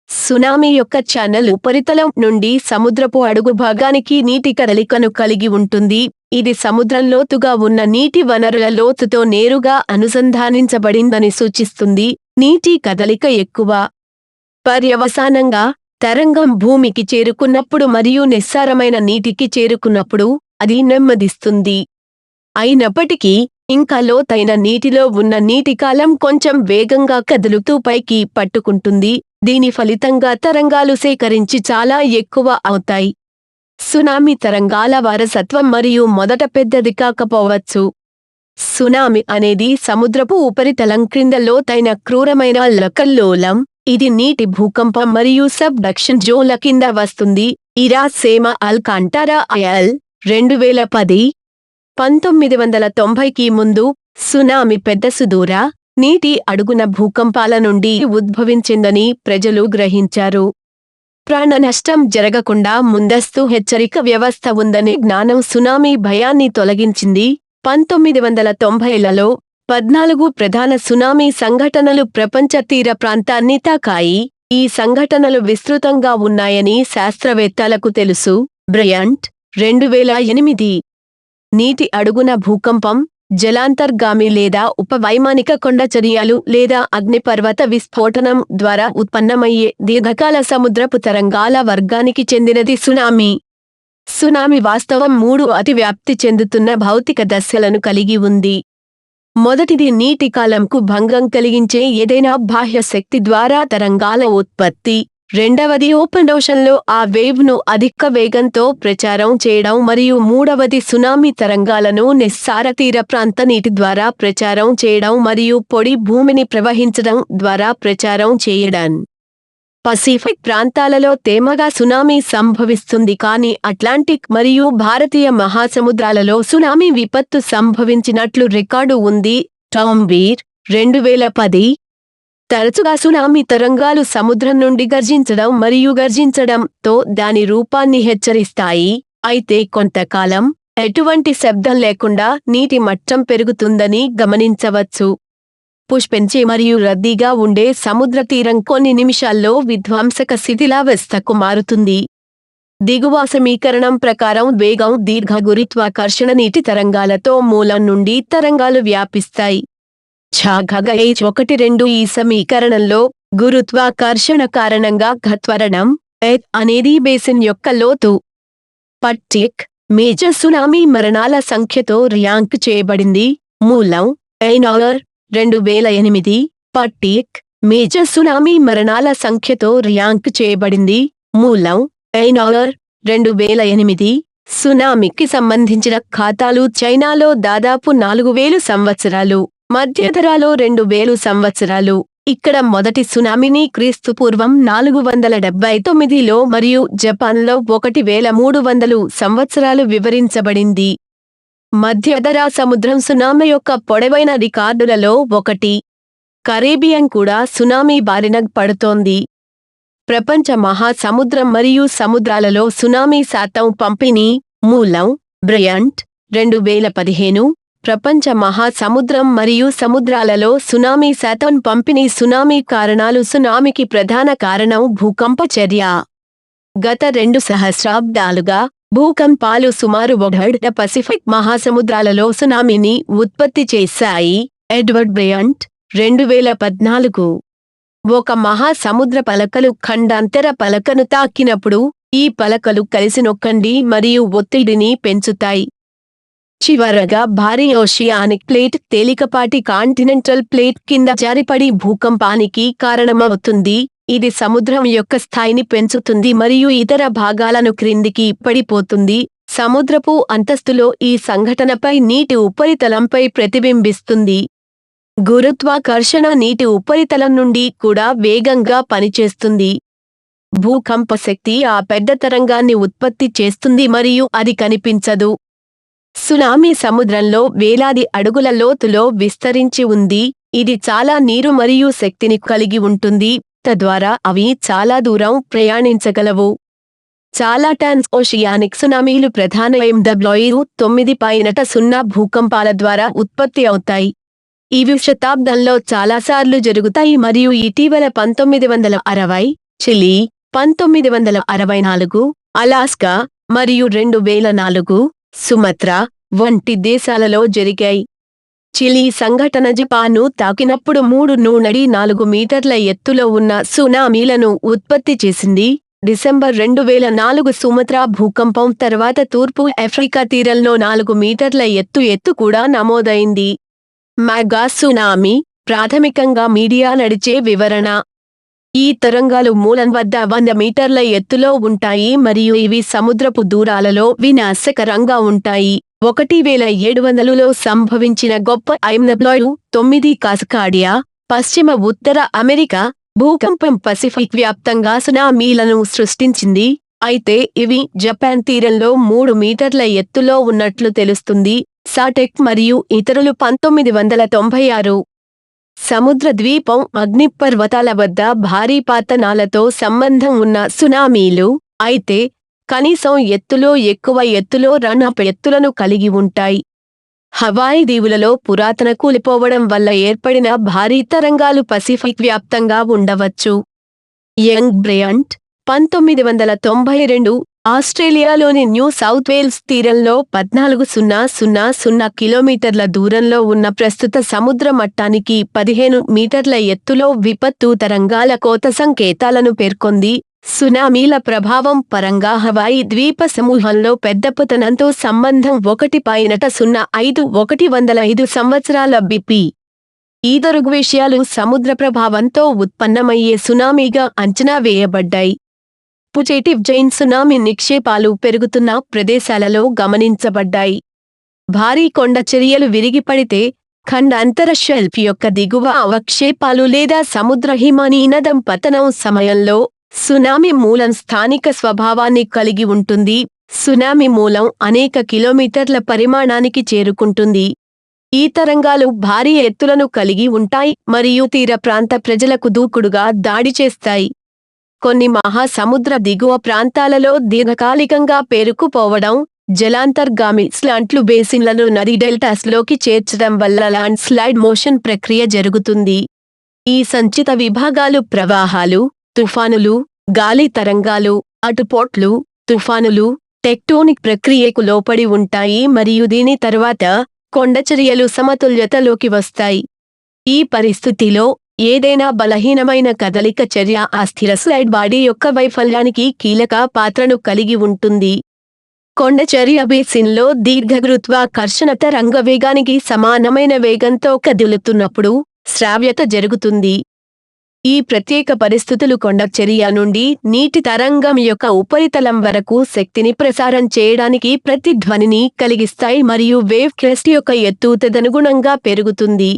సునామీ యొక్క ఛానల్ ఉపరితలం నుండి సముద్రపు అడుగు భాగానికి నీటి కదలికను కలిగి ఉంటుంది. ఇది సముద్రం లోతుగా ఉన్న నీటి వనరుల లోతుతో నేరుగా అనుసంధానించబడిందని సూచిస్తుంది. నీటి కదలిక ఎక్కువ. పర్యవసానంగా, తరంగం భూమికి చేరుకున్నప్పుడు మరియు నిస్సారమైన నీటికి చేరుకున్నప్పుడు అది నెమ్మదిస్తుంది. అయినప్పటికీ, ఇంకా లోతైన నీటిలో ఉన్న నీటి కాలం కొంచెం వేగంగా కదులుతూ పైకి పట్టుకుంటుంది. దీని ఫలితంగా తరంగాలు సేకరించి చాలా ఎక్కువ అవుతాయి. సునామీ తరంగాల వారసత్వం మరియు మొదట పెద్దది కాకపోవచ్చు. సునామీ అనేది సముద్రపు ఉపరితలం క్రింద లోతైన క్రూరమైన అల్లకల్లోలం. ఇది నీటి భూకంపం మరియు సబ్డక్షన్ జోన్ల కింద వస్తుంది. ఇరాసేమా అల్కాంటారా అయల్ 2010. 1990కి ముందు సునామీ పెద్ద సుదూర నీటి అడుగున భూకంపాల నుండి ఉద్భవించిందని ప్రజలు గ్రహించారు. ప్రాణ నష్టం జరగకుండా ముందస్తు హెచ్చరిక వ్యవస్థ ఉందనే జ్ఞానం సునామీ భయాన్ని తొలగించింది. 1990లలో 14 ప్రధాన సునామీ సంఘటనలు ప్రపంచ తీర ప్రాంతాన్ని తాకాయి. ఈ సంఘటనలు విస్తృతంగా ఉన్నాయని శాస్త్రవేత్తలకు తెలుసు. బ్రయంట్ 2008. నీటి అడుగున భూకంపం జలాంతర్గామి లేదా ఉపవైమానిక కొండ చర్యలు లేదా అగ్నిపర్వత విస్ఫోటనం ద్వారా ఉత్పన్నమయ్యే దీర్ఘకాల సముద్రపు తరంగాల వర్గానికి చెందినది సునామీ. సునామీ వాస్తవం 3 అతి వ్యాప్తి చెందుతున్న భౌతిక దశలను కలిగి ఉంది. మొదటిది నీటి కాలంకు భంగం కలిగించే ఏదైనా బాహ్య శక్తి ద్వారా తరంగాల ఉత్పత్తి. రెండవది ఓపెన్ ఓషన్లో ఆ వేవ్ను అధిక వేగంతో ప్రచారం చేయడం మరియు మూడవది సునామీ తరంగాలను నిస్సార తీర ప్రాంత నీటి ద్వారా ప్రచారం చేయడం మరియు పొడి భూమిని ప్రవహించడం ద్వారా ప్రచారం చేయడం. పసిఫిక్ ప్రాంతాలలో తేమగా సునామీ సంభవిస్తుంది కానీ అట్లాంటిక్ మరియు భారతీయ మహాసముద్రాలలో సునామీ విపత్తు సంభవించినట్లు రికార్డు ఉంది. Tom beer 2010. తరచుగా సునామీ తరంగాలు సముద్రం నుండి గర్జించడం మరియు గర్జించడంతో దాని రూపాన్ని హెచ్చరిస్తాయి. అయితే కొంతకాలం ఎటువంటి శబ్దం లేకుండా నీటి మట్టం పెరుగుతుందని గమనించవచ్చు. పుష్పించే మరియు రద్దీగా ఉండే సముద్ర తీరం కొన్ని నిమిషాల్లో విధ్వంసక శిథిలావస్థకు మారుతుంది. దిగువ సమీకరణం ప్రకారం వేగం దీర్ఘ గురుత్వాకర్షణ నీటి తరంగాలతో మూలం నుండి తరంగాలు వ్యాపిస్తాయి. ఛాగగా H12 ఈ సమీకరణంలో గురుత్వాకర్షణ కారణంగా త్వరణం H అనేది బేసిన్ యొక్క లోతు. పట్టిక్ మేజర్ సునామీ మరణాల సంఖ్యతో ర్యాంక్ చేయబడింది. మూలం ఐనార్ 2008. పట్టిక్ మేజర్ సునామీ మరణాల సంఖ్యతో ర్యాంక్ చేయబడింది. మూలం ఐనార్ 2008. సునామీకి సంబంధించిన ఖాతాలు చైనాలో దాదాపు 4000 సంవత్సరాలు, మధ్యధరాలో 2000 సంవత్సరాలు. ఇక్కడ మొదటి సునామీని క్రీస్తుపూర్వం 479లో మరియు జపాన్లో 1300 సంవత్సరాలు వివరించబడింది. మధ్యధరా సముద్రం సునామీ యొక్క పొడవైన రికార్డులలో ఒకటి. కరేబియన్ కూడా సునామీ బారిన పడుతోంది. ప్రపంచ మహాసముద్రం మరియు సముద్రాలలో సునామీ శాతం పంపిణీ. మూలం బ్రయంట్ 2015. ప్రపంచ మహాసముద్రం మరియు సముద్రాలలో సునామీ శాతం పంపిణీ. సునామీ కారణాలు. సునామీకి ప్రధాన కారణం భూకంప చర్య. గత 2 సహస్రాబ్దాలుగా భూకంపాలు సుమారు 1/3 పసిఫిక్ మహాసముద్రాలలో సునామీని ఉత్పత్తి చేశాయి. Edward Bryant 2014. ఒక మహాసముద్ర పలకలు ఖండాంతర పలకను తాకినప్పుడు ఈ పలకలు కలిసి నొక్కండి మరియు ఒత్తిడిని పెంచుతాయి. చివరగా భారీ ఓషియానిక్ ప్లేట్ తేలికపాటి కాంటినెంటల్ ప్లేట్ కింద జారిపడి భూకంపానికి కారణమవుతుంది. ఇది సముద్రం యొక్క స్థాయిని పెంచుతుంది మరియు ఇతర భాగాలను క్రిందికి పడిపోతుంది. సముద్రపు అంతస్తులో ఈ సంఘటనపై నీటి ఉపరితలంపై ప్రతిబింబిస్తుంది. గురుత్వాకర్షణ నీటి ఉపరితలం నుండి కూడా వేగంగా పనిచేస్తుంది. భూకంప శక్తి ఆ పెద్ద తరంగాన్ని ఉత్పత్తి చేస్తుంది మరియు అది కనిపించదు. సునామీ సముద్రంలో వేలాది అడుగుల లోతులో విస్తరించి ఉంది. ఇది చాలా నీరు మరియు శక్తిని కలిగి ఉంటుంది, తద్వారా అవి చాలా దూరం ప్రయాణించగలవు. చాలా ట్రాన్స్ ఓషియానిక్ సునామీలు ప్రధాన MW9.0 భూకంపాల ద్వారా ఉత్పత్తి అవుతాయి. ఇవి శతాబ్దంలో చాలాసార్లు జరుగుతాయి మరియు ఇటీవల 1960, చిలీ 1964, అలాస్కా మరియు 2004, సుమత్రా వంటి దేశాలలో జరిగాయి. చిలీ సంఘటన జపాన్ను తాకినప్పుడు 3.4 మీటర్ల ఎత్తులో ఉన్న సునామీలను ఉత్పత్తి చేసింది. డిసెంబర్ 2004 సుమత్రా భూకంపం తర్వాత తూర్పు ఆఫ్రికా తీరంలో 4 మీటర్ల ఎత్తు కూడా నమోదైంది. మెగా సునామీ ప్రాథమికంగా మీడియా నడిచే వివరణ. ఈ తరంగాలు మూలం వద్ద 100 మీటర్ల ఎత్తులో ఉంటాయి మరియు ఇవి సముద్రపు దూరాలలో వినాశకరంగా ఉంటాయి. 1700లో సంభవించిన గొప్ప MW9 కాస్కాడియా పశ్చిమ ఉత్తర అమెరికా భూకంపం పసిఫిక్ వ్యాప్తంగా సునామీలను సృష్టించింది. అయితే ఇవి జపాన్ తీరంలో 3 మీటర్ల ఎత్తులో ఉన్నట్లు తెలుస్తుంది. సాటెక్ మరియు ఇతరులు 1996. సముద్ర ద్వీపం అగ్నిపర్వతాల వద్ద భారీ పతనాలతో సంబంధం ఉన్న సునామీలు, అయితే కనీసం ఎత్తులో ఎక్కువ ఎత్తులో రన్-అప్ ఎత్తులను కలిగి ఉంటాయి. హవాయి దీవులలో పురాతన కూలిపోవడం వల్ల ఏర్పడిన భారీ తరంగాలు పసిఫిక్ వ్యాప్తంగా ఉండవచ్చు. యంగ్ బ్రయంట్ 1992 ఆస్ట్రేలియాలోని న్యూ సౌత్ వేల్స్ తీరంలో 14,000 కిలోమీటర్ల దూరంలో ఉన్న ప్రస్తుత సముద్ర మట్టానికి 15 మీటర్ల ఎత్తులో విపత్తు తరంగాల కోత సంకేతాలను పేర్కొంది. సునామీల ప్రభావం పరంగా హవాయి ద్వీప సమూహంలో పెద్ద పతనంతో సంబంధం 1.05 సంవత్సరాల బిపి. ఈ దృగ్విషయాలు సముద్ర ప్రభావంతో ఉత్పన్నమయ్యే సునామీగా అంచనా వేయబడ్డాయి. పుచేటివ్ జైన్ సునామీ నిక్షేపాలు పెరుగుతున్న ప్రదేశాలలో గమనించబడ్డాయి. భారీ కొండ చర్యలు విరిగిపడితే ఖండాంతర షెల్ఫ్ యొక్క దిగువ అవక్షేపాలు లేదా సముద్ర హిమనీనదం పతనం సమయంలో సునామీ మూలం స్థానిక స్వభావాన్ని కలిగి ఉంటుంది. సునామీ మూలం అనేక కిలోమీటర్ల పరిమాణానికి చేరుకుంటుంది. ఈ తరంగాలు భారీ ఎత్తులను కలిగి ఉంటాయి మరియు తీర ప్రాంత ప్రజలకు దూకుడుగా దాడి చేస్తాయి. కొన్ని మహాసముద్ర దిగువ ప్రాంతాలలో దీర్ఘకాలికంగా పేరుకుపోవడం, జలాంతర్గామి స్లాంట్లు బేసిన్లను నది డెల్టాస్లోకి చేర్చడం వల్ల ల్యాండ్ స్లైడ్ మోషన్ ప్రక్రియ జరుగుతుంది. ఈ సంచిత విభాగాలు ప్రవాహాలు, తుఫానులు, గాలి తరంగాలు, అటుపోట్లు, తుఫానులు, టెక్టోనిక్ ప్రక్రియకు లోపడి ఉంటాయి మరియు దీని తర్వాత కొండచర్యలు సమతుల్యతలోకి వస్తాయి. ఈ పరిస్థితిలో ఏదైనా బలహీనమైన కదలిక చర్య ఆ స్థిర స్లైడ్ బాడీ యొక్క వైఫల్యానికి కీలక పాత్రను కలిగి ఉంటుంది. కొండచర్య బేసిన్లో దీర్ఘగురుత్వాకర్షణ తరంగ వేగానికి సమానమైన వేగంతో కదులుతున్నప్పుడు శ్రావ్యత జరుగుతుంది. ఈ ప్రత్యేక పరిస్థితులు కొండచర్య నుండి నీటి తరంగం యొక్క ఉపరితలం వరకు శక్తిని ప్రసారం చేయడానికి ప్రతిధ్వనిని కలిగిస్తాయి మరియు వేవ్ క్రెస్ట్ యొక్క ఎత్తు తదనుగుణంగా పెరుగుతుంది.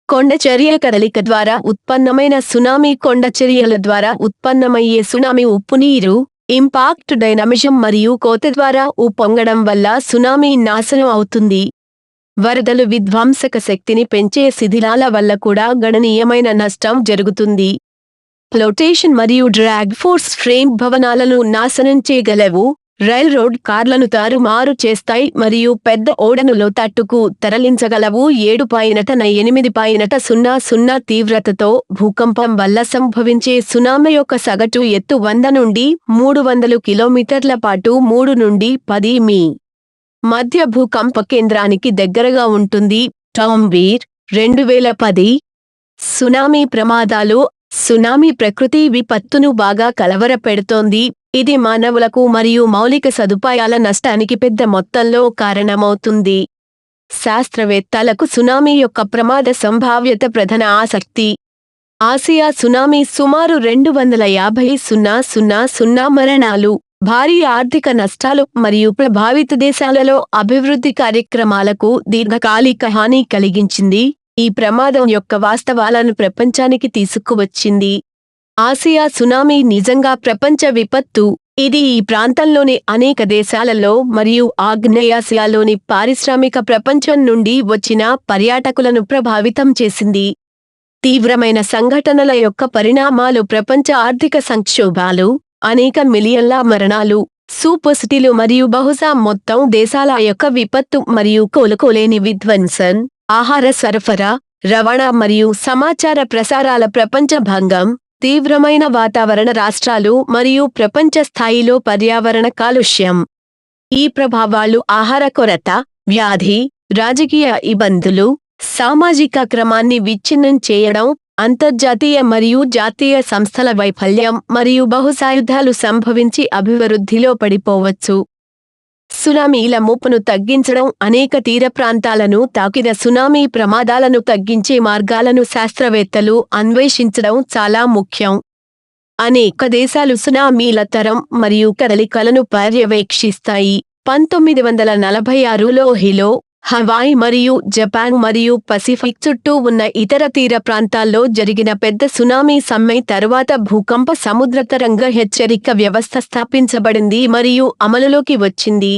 కొండచర్య కదలిక ద్వారా ఉత్పన్నమైన సునామీ కొండచర్యల ద్వారా ఉత్పన్నమయ్యే సునామీ ఉప్పునీరు, ఇంపాక్ట్ డైనమిజం మరియు కోత ద్వారా ఉప్పొంగడం వల్ల సునామీ నాశనం అవుతుంది. వరదలు విధ్వంసక శక్తిని పెంచే శిథిలాల వల్ల కూడా గణనీయమైన నష్టం జరుగుతుంది. ఫ్లోటేషన్ మరియు డ్రాగ్ ఫోర్స్ ఫ్రేమ్ భవనాలను నాశనం చేయగలవు, రైల్ రోడ్ కార్లను తారుమారు చేస్తాయి మరియు పెద్ద ఓడను లోతట్టుకు తరలించగలవు. 7.8.00 తీవ్రతతో భూకంపం వల్ల సంభవించే సునామీ యొక్క సగటు ఎత్తు 100 నుండి 300 కిలోమీటర్ల పాటు 3 నుండి 10 మీ. మధ్య భూకంప కేంద్రానికి దగ్గరగా ఉంటుంది. టామ్ వీర్ 2010. సునామీ ప్రమాదాలు. సునామీ ప్రకృతి విపత్తును బాగా కలవరపెడుతోంది. ఇది మానవులకు మరియు మౌలిక సదుపాయాల నష్టానికి పెద్ద మొత్తంలో కారణమవుతుంది. శాస్త్రవేత్తలకు సునామీ యొక్క ప్రమాద సంభావ్యత ప్రధాన ఆసక్తి. ఆసియా సునామీ సుమారు 250,000 మరణాలు, భారీ ఆర్థిక నష్టాలు మరియు ప్రభావిత దేశాలలో అభివృద్ధి కార్యక్రమాలకు దీర్ఘకాలిక హాని కలిగించింది. ఈ ప్రమాదం యొక్క వాస్తవాలను ప్రపంచానికి తీసుకువచ్చింది. ఆసియా సునామీ నిజంగా ప్రపంచ విపత్తు. ఇది ఈ ప్రాంతంలోని అనేక దేశాలలో మరియు ఆగ్నేయాసియాలోని పారిశ్రామిక ప్రపంచం నుండి వచ్చిన పర్యాటకులను ప్రభావితం చేసింది. తీవ్రమైన సంఘటనల యొక్క పరిణామాలు ప్రపంచ ఆర్థిక సంక్షోభాలు, అనేక మిలియన్ల మరణాలు, సూపర్-సిటీలు మరియు బహుశా మొత్తం దేశాల యొక్క విపత్తు మరియు కోలుకోలేని విధ్వంసం, ఆహార సరఫరా, రవాణా మరియు సమాచార ప్రసారాల ప్రపంచ భంగం, తీవ్రమైన వాతావరణ రాష్ట్రాలు మరియు ప్రపంచ స్థాయిలో పర్యావరణ కాలుష్యం. ఈ ప్రభావాలు ఆహార కొరత, వ్యాధి, రాజకీయ ఇబ్బందులు, సామాజిక క్రమాన్ని విచ్ఛిన్నం చేయడం, అంతర్జాతీయ మరియు జాతీయ సంస్థల వైఫల్యం మరియు బహుశా యుద్ధాలు సంభవించి అభివృద్ధిలో పడిపోవచ్చు. సునామీల ముప్పును తగ్గించడం. అనేక తీర ప్రాంతాలను తాకిన సునామీ ప్రమాదాలను తగ్గించే మార్గాలను శాస్త్రవేత్తలు అన్వేషించడం చాలా ముఖ్యం. అనేక దేశాలు సునామీల తరం మరియు కదలికలను పర్యవేక్షిస్తాయి. 1946లో హిలో, హవాయ్ మరియు జపాన్ మరియు పసిఫిక్ చుట్టూ ఉన్న ఇతర తీర ప్రాంతాల్లో జరిగిన పెద్ద సునామీ సమ్మె తరువాత భూకంప సముద్ర తరంగ హెచ్చరిక వ్యవస్థ స్థాపించబడింది మరియు అమలులోకి వచ్చింది.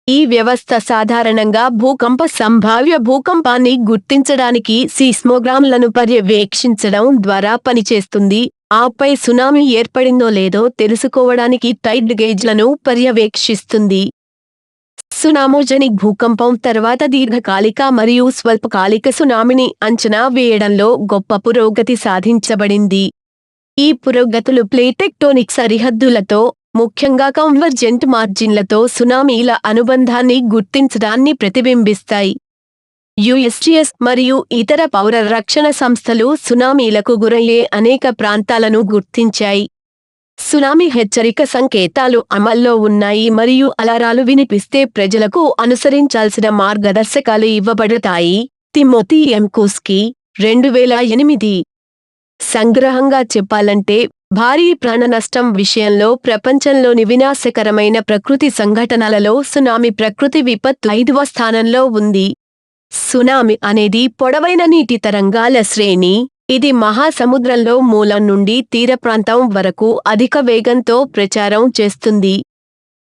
ఈ వ్యవస్థ సాధారణంగా భూకంప సంభావ్య భూకంపాన్ని గుర్తించడానికి సీస్మోగ్రామ్లను పర్యవేక్షించడం ద్వారా పనిచేస్తుంది. ఆపై సునామీ ఏర్పడిందో లేదో తెలుసుకోవడానికి టైడ్ గేజ్లను పర్యవేక్షిస్తుంది. సునామోజెనిక్ భూకంపం తర్వాత దీర్ఘకాలిక మరియు స్వల్పకాలిక సునామీని అంచనా వేయడంలో గొప్ప పురోగతి సాధించబడింది. ఈ పురోగతులు ప్లేట్ టెక్టోనిక్ సరిహద్దులతో, ముఖ్యంగా కన్వర్జెంట్ మార్జిన్లతో సునామీల అనుబంధాన్ని గుర్తించడాన్ని ప్రతిబింబిస్తాయి. యుఎస్జిఎస్ మరియు ఇతర పౌర రక్షణ సంస్థలు సునామీలకు గురయ్యే అనేక ప్రాంతాలను గుర్తించాయి. సునామీ హెచ్చరిక సంకేతాలు అమల్లో ఉన్నాయి మరియు అలారాలు వినిపిస్తే ప్రజలకు అనుసరించాల్సిన మార్గదర్శకాలు ఇవ్వబడతాయి. తిమోతి ఎం. కుస్కీ 2008. సంగ్రహంగా చెప్పాలంటే, భారీ ప్రాణనష్టం విషయంలో ప్రపంచంలోని వినాశకరమైన ప్రకృతి సంఘటనలలో సునామీ ప్రకృతి విపత్తు 5వ స్థానంలో ఉంది. సునామీ అనేది పొడవైన నీటి తరంగాల శ్రేణి. ఇది మహాసముద్రంలో మూలం నుండి తీర ప్రాంతం వరకు అధిక వేగంతో ప్రచారం చేస్తుంది.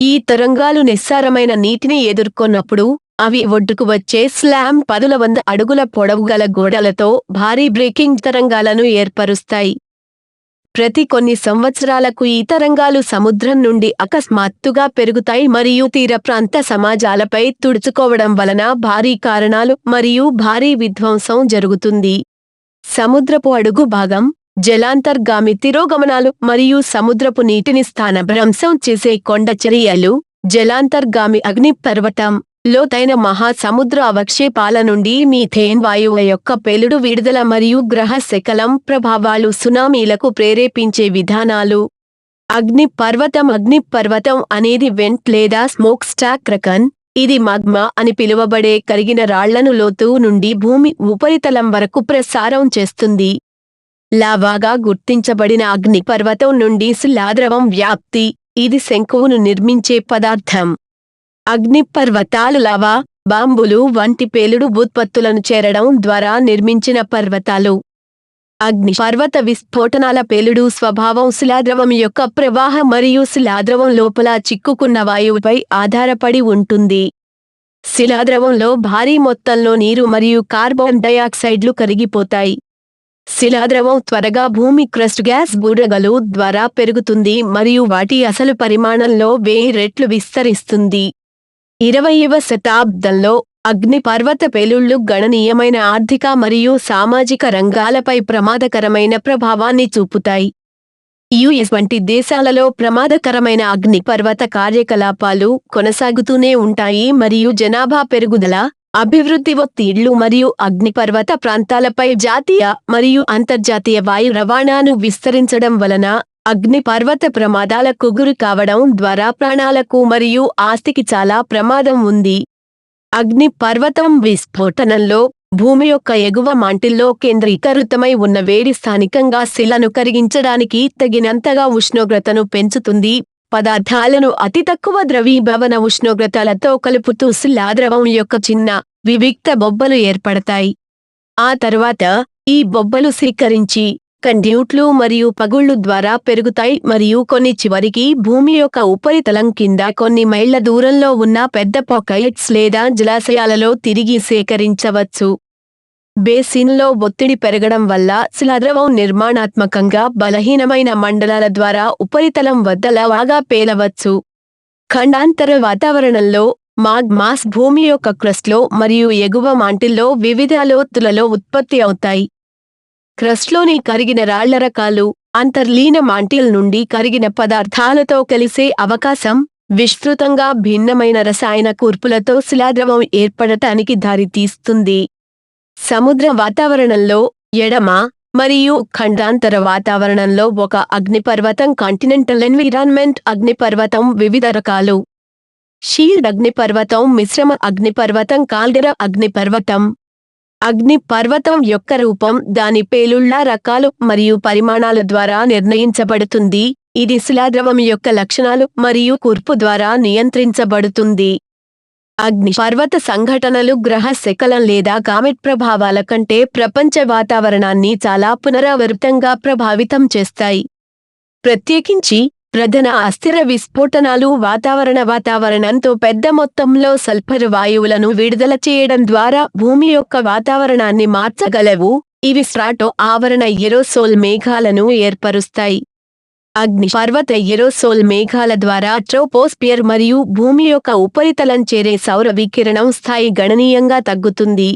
ఈ తరంగాలు నిస్సారమైన నీటిని ఎదుర్కొన్నప్పుడు అవి ఒడ్డుకు వచ్చే స్లామ్ 100 అడుగుల పొడవుగల గోడలతో భారీ బ్రేకింగ్ తరంగాలను ఏర్పరుస్తాయి. ప్రతి కొన్ని సంవత్సరాలకు ఈ తరంగాలు సముద్రం నుండి అకస్మాత్తుగా పెరుగుతాయి మరియు తీర ప్రాంత సమాజాలపై తుడుచుకోవడం వలన భారీ కారణాలు మరియు భారీ విధ్వంసం జరుగుతుంది. సముద్రపు అడుగు భాగం, జలాంతర్గామి తిరోగమనాలు మరియు సముద్రపు నీటిని స్థానభ్రంశం చేసే కొండ చర్యలు, జలాంతర్గామి అగ్నిపర్వతం, లోతైన మహాసముద్ర అవక్షేపాల నుండి మీథేన్ వాయువుల యొక్క పేలుడు విడుదల మరియు గ్రహ శకలం ప్రభావాలు సునామీలకు ప్రేరేపించే విధానాలు. అగ్నిపర్వతం అనేది వెంట్ లేదా స్మోక్ స్టాక్ రకం. ఇది మాగ్మా అని పిలువబడే కరిగిన రాళ్లను లోతు నుండి భూమి ఉపరితలం వరకు ప్రసారం చేస్తుంది. లావాగా గుర్తించబడిన అగ్నిపర్వతం నుండి శిలాద్రవం వ్యాప్తి. ఇది శంకువును నిర్మించే పదార్థం. అగ్నిపర్వతాలు లావా, బాంబులు వంటి పేలుడు ఉత్పత్తులను చేరడం ద్వారా నిర్మించిన పర్వతాలు. అగ్నిపర్వత విస్ఫోటనాల పేలుడు స్వభావం శిలాద్రవం యొక్క ప్రవాహం మరియు శిలాద్రవం లోపల చిక్కుకున్న వాయువుపై ఆధారపడి ఉంటుంది. శిలాద్రవంలో భారీ మొత్తంలో నీరు మరియు కార్బన్ డయాక్సైడ్లు కరిగిపోతాయి. శిలాద్రవం త్వరగా భూమి క్రస్ట్ గ్యాస్ బుడగలు ద్వారా పెరుగుతుంది మరియు వాటి అసలు పరిమాణంలో 1000 రెట్లు విస్తరిస్తుంది. 20వ శతాబ్దంలో అగ్నిపర్వత పేలుళ్లు గణనీయమైన ఆర్థిక మరియు సామాజిక రంగాలపై ప్రమాదకరమైన ప్రభావాన్ని చూపుతాయి. యుఎస్ వంటి దేశాలలో ప్రమాదకరమైన అగ్నిపర్వత కార్యకలాపాలు కొనసాగుతూనే ఉంటాయి మరియు జనాభా పెరుగుదల, అభివృద్ధి ఒత్తిళ్లు మరియు అగ్నిపర్వత ప్రాంతాలపై జాతీయ మరియు అంతర్జాతీయ వాయు రవాణాను విస్తరించడం వలన అగ్నిపర్వత ప్రమాదాలకు గురి కావడం ద్వారా ప్రాణాలకు మరియు ఆస్తికి చాలా ప్రమాదం ఉంది. అగ్నిపర్వతం విస్ఫోటనంలో భూమి యొక్క ఎగువ మాంటిల్లో కేంద్రీకృతమై ఉన్న వేడి స్థానికంగా శిలను కరిగించడానికి తగినంతగా ఉష్ణోగ్రతను పెంచుతుంది. పదార్థాలను అతి తక్కువ ద్రవీభవన ఉష్ణోగ్రతలతో కలుపుతూ శిలాద్రవం యొక్క చిన్న, వివిక్త బొబ్బలు ఏర్పడతాయి. ఆ తర్వాత ఈ బొబ్బలు స్వీకరించి కండ్యూట్లు మరియు పగుళ్లు ద్వారా పెరుగుతాయి మరియు కొన్ని చివరికి భూమి యొక్క ఉపరితలం కింద కొన్ని మైళ్ల దూరంలో ఉన్న పెద్ద పాకెట్స్ లేదా జలాశయాలలో తిరిగి సేకరించవచ్చు. బేసిన్లో ఒత్తిడి పెరగడం వల్ల శిలాద్రవం నిర్మాణాత్మకంగా బలహీనమైన మండలాల ద్వారా ఉపరితలం వద్ద లావాగా పేలవచ్చు. ఖండాంతర వాతావరణంలో మాగ్మాస్ భూమి యొక్క క్రస్ట్లో మరియు ఎగువ మాంటిల్లో వివిధ లోతులలో ఉత్పత్తి అవుతాయి. క్రస్ట్లోని కరిగిన రాళ్ల రకాలు అంతర్లీన మాంటిల్ నుండి కరిగిన పదార్థాలతో కలిసే అవకాశం విస్తృతంగా భిన్నమైన రసాయన కూర్పులతో శిలాద్రవం ఏర్పడటానికి దారితీస్తుంది. సముద్ర వాతావరణంలో ఎడమ మరియు ఖండాంతర వాతావరణంలో ఒక అగ్నిపర్వతం కాంటినెంటల్ ఎన్విరాన్మెంట్ అగ్నిపర్వతం వివిధ రకాలు. షీల్డ్ అగ్నిపర్వతం, మిశ్రమ అగ్నిపర్వతం, కాల్డెరా అగ్నిపర్వతం. అగ్నిపర్వతం యొక్క రూపం దాని పేలుళ్ల రకాలు మరియు పరిమాణాల ద్వారా నిర్ణయించబడుతుంది. ఇది శిలాద్రవం యొక్క లక్షణాలు మరియు కూర్పు ద్వారా నియంత్రించబడుతుంది. అగ్నిపర్వత సంఘటనలు గ్రహ శకలం లేదా కామెట్ ప్రభావాల కంటే ప్రపంచ వాతావరణాన్ని చాలా పునరావృతంగా ప్రభావితం చేస్తాయి. ప్రత్యేకించి ప్రధాన అస్థిర విస్ఫోటనాలు వాతావరణంతో పెద్ద మొత్తంలో సల్ఫర్ వాయువులను విడుదల చేయడం ద్వారా భూమి యొక్క వాతావరణాన్ని మార్చగలవు. ఇవి స్ట్రాటో ఆవరణ ఏరోసోల్ మేఘాలను ఏర్పరుస్తాయి. అగ్నిపర్వత ఏరోసోల్ మేఘాల ద్వారా ట్రోపోస్పియర్ మరియు భూమి యొక్క ఉపరితలం చేరే సౌర వికిరణం స్థాయి గణనీయంగా తగ్గుతుంది.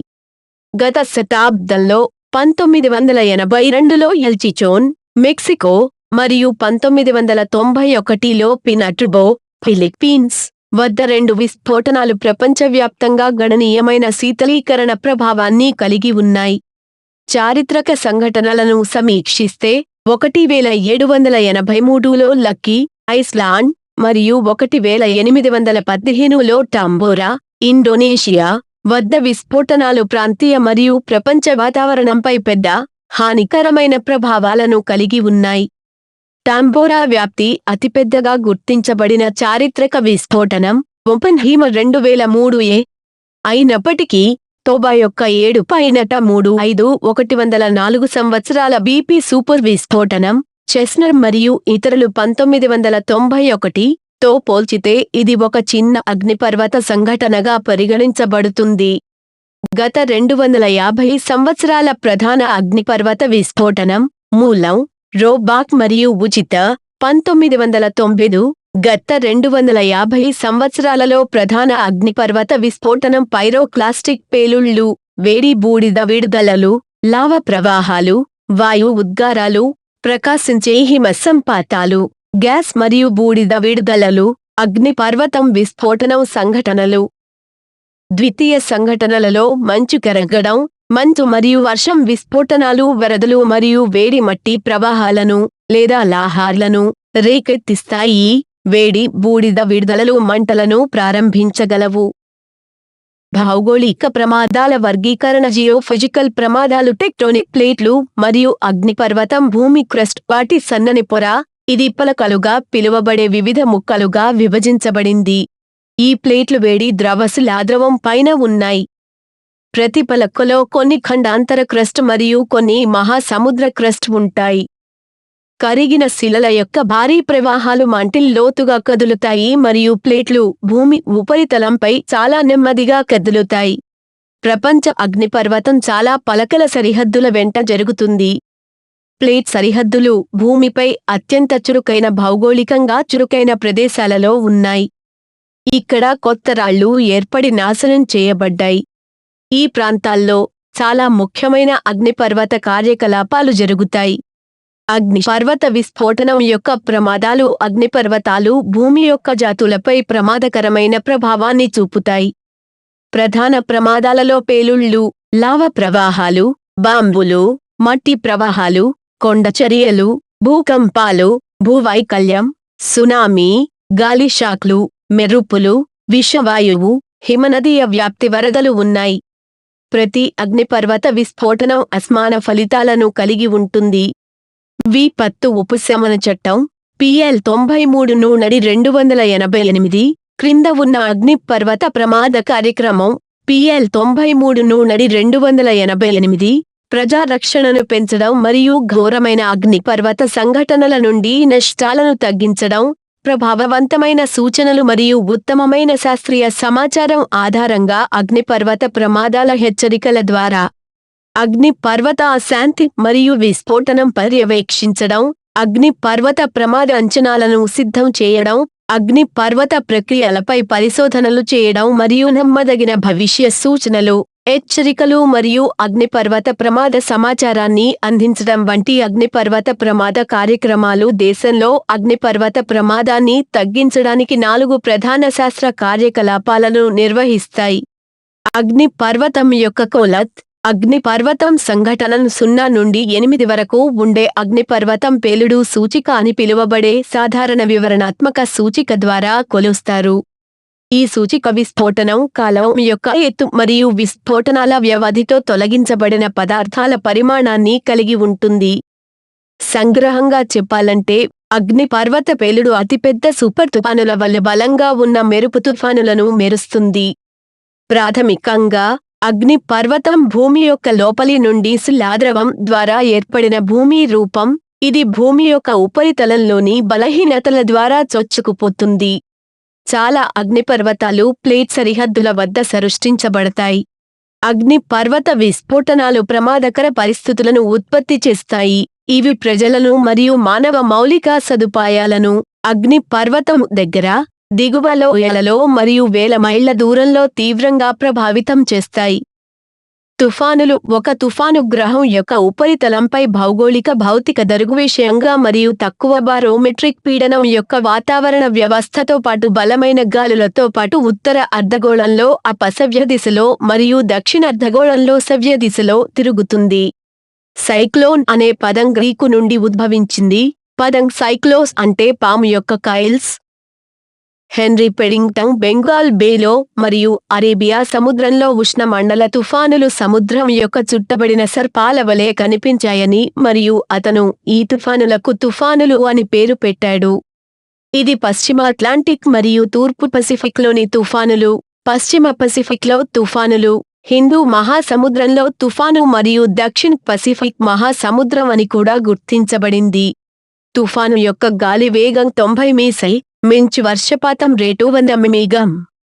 గత శతాబ్దంలో 1982లో ఎల్చిచోన్, మెక్సికో మరియు 1991లో పినట్రుబో, ఫిలిప్పీన్స్ వద్ద 2 విస్ఫోటనాలు ప్రపంచవ్యాప్తంగా గణనీయమైన శీతలీకరణ ప్రభావాన్ని కలిగి ఉన్నాయి. చారిత్రక సంఘటనలను సమీక్షిస్తే 1783లో లక్కీ, ఐస్లాండ్ మరియు 1815లో టాంబోరా, ఇండోనేషియా వద్ద విస్ఫోటనాలు ప్రాంతీయ మరియు ప్రపంచ వాతావరణంపై పెద్ద, హానికరమైన ప్రభావాలను కలిగి ఉన్నాయి. టాంబోరా వ్యాప్తి అతిపెద్దగా గుర్తించబడిన చారిత్రక విస్ఫోటనం ఓపెన్హీమర్ 2003 అయినప్పటికీ తోబా యొక్క 7.35 సంవత్సరాల బీపీ సూపర్ విస్ఫోటనం, చెస్నర్ మరియు ఇతరులు 1991తో పోల్చితే ఇది ఒక చిన్న అగ్నిపర్వత సంఘటనగా పరిగణించబడుతుంది. గత 250 సంవత్సరాల ప్రధాన అగ్నిపర్వత విస్ఫోటనం మూలం రోబాక్ మరియు ఉచిత 1990 గత 250 సంవత్సరాలలో ప్రధాన అగ్నిపర్వత విస్ఫోటనం పైరోక్లాస్టిక్ పేలుళ్లు, వేడి బూడిద విడుదలలు, లావా ప్రవాహాలు, వాయు ఉద్గారాలు, ప్రకాశించే హిమసంపాతాలు, గ్యాస్ మరియు బూడిద విడుదలలు, అగ్నిపర్వతం విస్ఫోటనం సంఘటనలు. ద్వితీయ సంఘటనలలో మంచు కరగడం, మంచు మరియు వర్షం విస్ఫోటనాలు వరదలు మరియు వేడి మట్టి ప్రవాహాలను లేదా లాహార్లను రేకెత్తిస్తాయి. వేడి బూడిద విడుదలలు మంటలను ప్రారంభించగలవు. భౌగోళిక ప్రమాదాల వర్గీకరణ జియోఫిజికల్ ప్రమాదాలు టెక్టోనిక్ ప్లేట్లు మరియు అగ్నిపర్వతం భూమి క్రస్ట్ వాటి సన్నని పొర, ఇది పలకలుగా పిలువబడే వివిధ ముక్కలుగా విభజించబడింది. ఈ ప్లేట్లు వేడి ద్రవ శిలాద్రవం పైన ఉన్నాయి. ప్రతి పలకలో కొన్ని ఖండాంతర క్రస్ట్ మరియు కొన్ని మహాసముద్ర క్రస్ట్ ఉంటాయి. కరిగిన శిలల యొక్క భారీ ప్రవాహాలు మాంటిల్ లోతుగా కదులుతాయి మరియు ప్లేట్లు భూమి ఉపరితలంపై చాలా నెమ్మదిగా కదులుతాయి. ప్రపంచ అగ్నిపర్వతం చాలా పలకల సరిహద్దుల వెంట జరుగుతుంది. ప్లేట్ సరిహద్దులు భూమిపై అత్యంత చురుకైన భౌగోళికంగా చురుకైన ప్రదేశాలలో ఉన్నాయి. ఇక్కడ కొత్త రాళ్లు ఏర్పడి నాశనం చేయబడ్డాయి. ఈ ప్రాంతాల్లో చాలా ముఖ్యమైన అగ్నిపర్వత కార్యకలాపాలు జరుగుతాయి. అగ్నిపర్వత విస్ఫోటనం యొక్క ప్రమాదాలు అగ్నిపర్వతాలు భూమి యొక్క జాతులపై ప్రమాదకరమైన ప్రభావాన్ని చూపుతాయి. ప్రధాన ప్రమాదాలలో పేలుళ్లు, లావా ప్రవాహాలు, బాంబులు, మట్టి ప్రవాహాలు, కొండచర్యలు, భూకంపాలు, భూవైకల్యం, సునామీ, గాలి షాక్లు, మెరుపులు, విషవాయువు, హిమనదీయ వ్యాప్తి వరదలు ఉన్నాయి. ప్రతి అగ్నిపర్వత విస్ఫోటనం అసమాన ఫలితాలను కలిగి ఉంటుంది. విపత్తు ఉపశమన చట్టం PL 93 నుండి 288 క్రింద ఉన్న అగ్నిపర్వత ప్రమాద కార్యక్రమం PL 93 నుండి 288 ప్రజారక్షణను పెంచడం మరియు ఘోరమైన అగ్నిపర్వత సంఘటనల నుండి నష్టాలను తగ్గించడం, ప్రభావవంతమైన సూచనలు మరియు ఉత్తమమైన శాస్త్రీయ సమాచారం ఆధారంగా అగ్నిపర్వత ప్రమాదాల హెచ్చరికల ద్వారా అగ్నిపర్వత శాంతి మరియు విస్ఫోటనం పర్యవేక్షించడం, అగ్నిపర్వత ప్రమాద అంచనాలను సిద్ధం చేయడం, అగ్నిపర్వత ప్రక్రియలపై పరిశోధనలు చేయడం మరియు నమ్మదగిన భవిష్య సూచనలు, హెచ్చరికలు మరియు అగ్నిపర్వత ప్రమాద సమాచారాన్ని అందించడం వంటి అగ్నిపర్వత ప్రమాద కార్యక్రమాలు దేశంలో అగ్నిపర్వత ప్రమాదాన్ని తగ్గించడానికి 4 ప్రధాన శాస్త్ర కార్యకలాపాలను నిర్వహిస్తాయి. అగ్నిపర్వతం యొక్క కొలత్ అగ్నిపర్వతం సంఘటనను 0 నుండి 8 వరకు ఉండే అగ్నిపర్వతం పేలుడు సూచిక అని పిలువబడే సాధారణ వివరణాత్మక సూచిక ద్వారా కొలుస్తారు. ఈ సూచిక విస్ఫోటనం కాలం యొక్క ఎత్తు మరియు విస్ఫోటనాల వ్యవధితో తొలగించబడిన పదార్థాల పరిమాణాన్ని కలిగి ఉంటుంది. సంగ్రహంగా చెప్పాలంటే అగ్నిపర్వత పేలుడు అతిపెద్ద సూపర్ తుఫానుల వల్ల బలంగా ఉన్న మెరుపు తుఫానులను మెరుస్తుంది. ప్రాథమికంగా అగ్నిపర్వతం భూమి యొక్క లోపలి నుండి శిలాద్రవం ద్వారా ఏర్పడిన భూమి రూపం, ఇది భూమి యొక్క ఉపరితలంలోని బలహీనతల ద్వారా చొచ్చుకుపోతుంది. చాలా అగ్నిపర్వతాలు ప్లేట్ సరిహద్దుల వద్ద సృష్టించబడతాయి. అగ్నిపర్వత విస్ఫోటనాలు ప్రమాదకర పరిస్థితులను ఉత్పత్తి చేస్తాయి. ఇవి ప్రజలను మరియు మానవ మౌలిక సదుపాయాలను అగ్నిపర్వతం దగ్గర, దిగువ లోయలలో మరియు వేల మైళ్ల దూరంలో తీవ్రంగా ప్రభావితం చేస్తాయి. తుఫానులు ఒక తుఫాను గ్రహం యొక్క ఉపరితలంపై భౌగోళిక భౌతిక దృగ్విషయంగా మరియు తక్కువ బారోమెట్రిక్ పీడనం యొక్క వాతావరణ వ్యవస్థతో పాటు బలమైన గాలులతో పాటు ఉత్తర అర్ధగోళంలో అపసవ్య దిశలో మరియు దక్షిణ అర్ధగోళంలో సవ్య దిశలో తిరుగుతుంది. సైక్లోన్ అనే పదం గ్రీకు నుండి ఉద్భవించింది. పదం సైక్లోస్ అంటే పాము యొక్క కైల్స్. హెన్రీ పెడింగ్టన్ బెంగాల్ బేలో మరియు అరేబియా సముద్రంలో ఉష్ణమండల తుఫానులు సముద్రం యొక్క చుట్టబడిన సర్పాల వలె కనిపించాయని మరియు అతను ఈ తుఫానులకు తుఫానులు అని పేరు పెట్టాడు. ఇది పశ్చిమ అట్లాంటిక్ మరియు తూర్పు పసిఫిక్లోని తుఫానులు, పశ్చిమ పసిఫిక్లో తుఫానులు, హిందూ మహాసముద్రంలో తుఫాను మరియు దక్షిణ పసిఫిక్ మహాసముద్రం అని కూడా గుర్తించబడింది. తుఫాను యొక్క గాలి వేగం 90 మీసై, మించు వర్షపాతం రేటు 100 మిమీ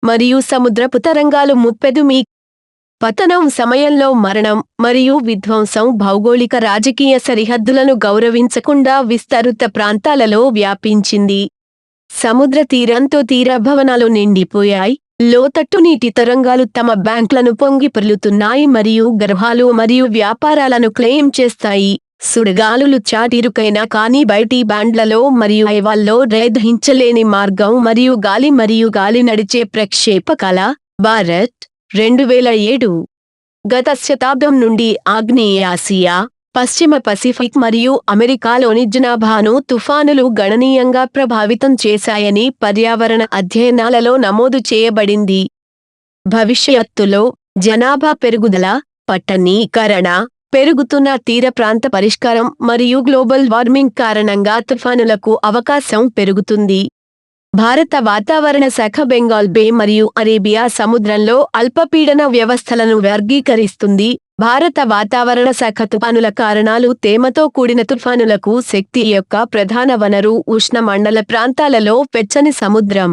మరియు సముద్రపు తరంగాలు 30 మీ. పతనం సమయంలో మరణం మరియు విధ్వంసం భౌగోళిక రాజకీయ సరిహద్దులను గౌరవించకుండా విస్తృత ప్రాంతాలలో వ్యాపించింది. సముద్ర తీరంతో తీర భవనాలు నిండిపోయాయి. లోతట్టు నీటి తరంగాలు తమ బ్యాంకులను పొంగి పొర్లుతున్నాయి మరియు గృహాలు మరియు వ్యాపారాలను క్లెయిమ్ చేస్తాయి. సుడిగాలులు చాటిరుకైన కానీ బయటి బ్యాండ్లలో మరియు ఐవాల్లో రేదహించలేని మార్గం మరియు గాలి నడిచే ప్రక్షేపకాల భారత్ 2007 గత శతాబ్దం నుండి ఆగ్నేయాసియా, పశ్చిమ పసిఫిక్ మరియు అమెరికాలోని జనాభాను తుఫానులు గణనీయంగా ప్రభావితం చేశాయని పర్యావరణ అధ్యయనాలలో నమోదు చేయబడింది. భవిష్యత్తులో జనాభా పెరుగుదల, పట్టణీకరణ, పెరుగుతున్న తీర ప్రాంత పరిష్కారం మరియు గ్లోబల్ వార్మింగ్ కారణంగా తుఫానులకు అవకాశం పెరుగుతుంది. భారత వాతావరణ శాఖ బెంగాల్ బే మరియు అరేబియా సముద్రంలో అల్పపీడన వ్యవస్థలను వర్గీకరిస్తుంది. భారత వాతావరణ శాఖ తుఫానుల కారణాలు తేమతో కూడిన తుఫానులకు శక్తి యొక్క ప్రధాన వనరు ఉష్ణమండల ప్రాంతాలలో వెచ్చని సముద్రం.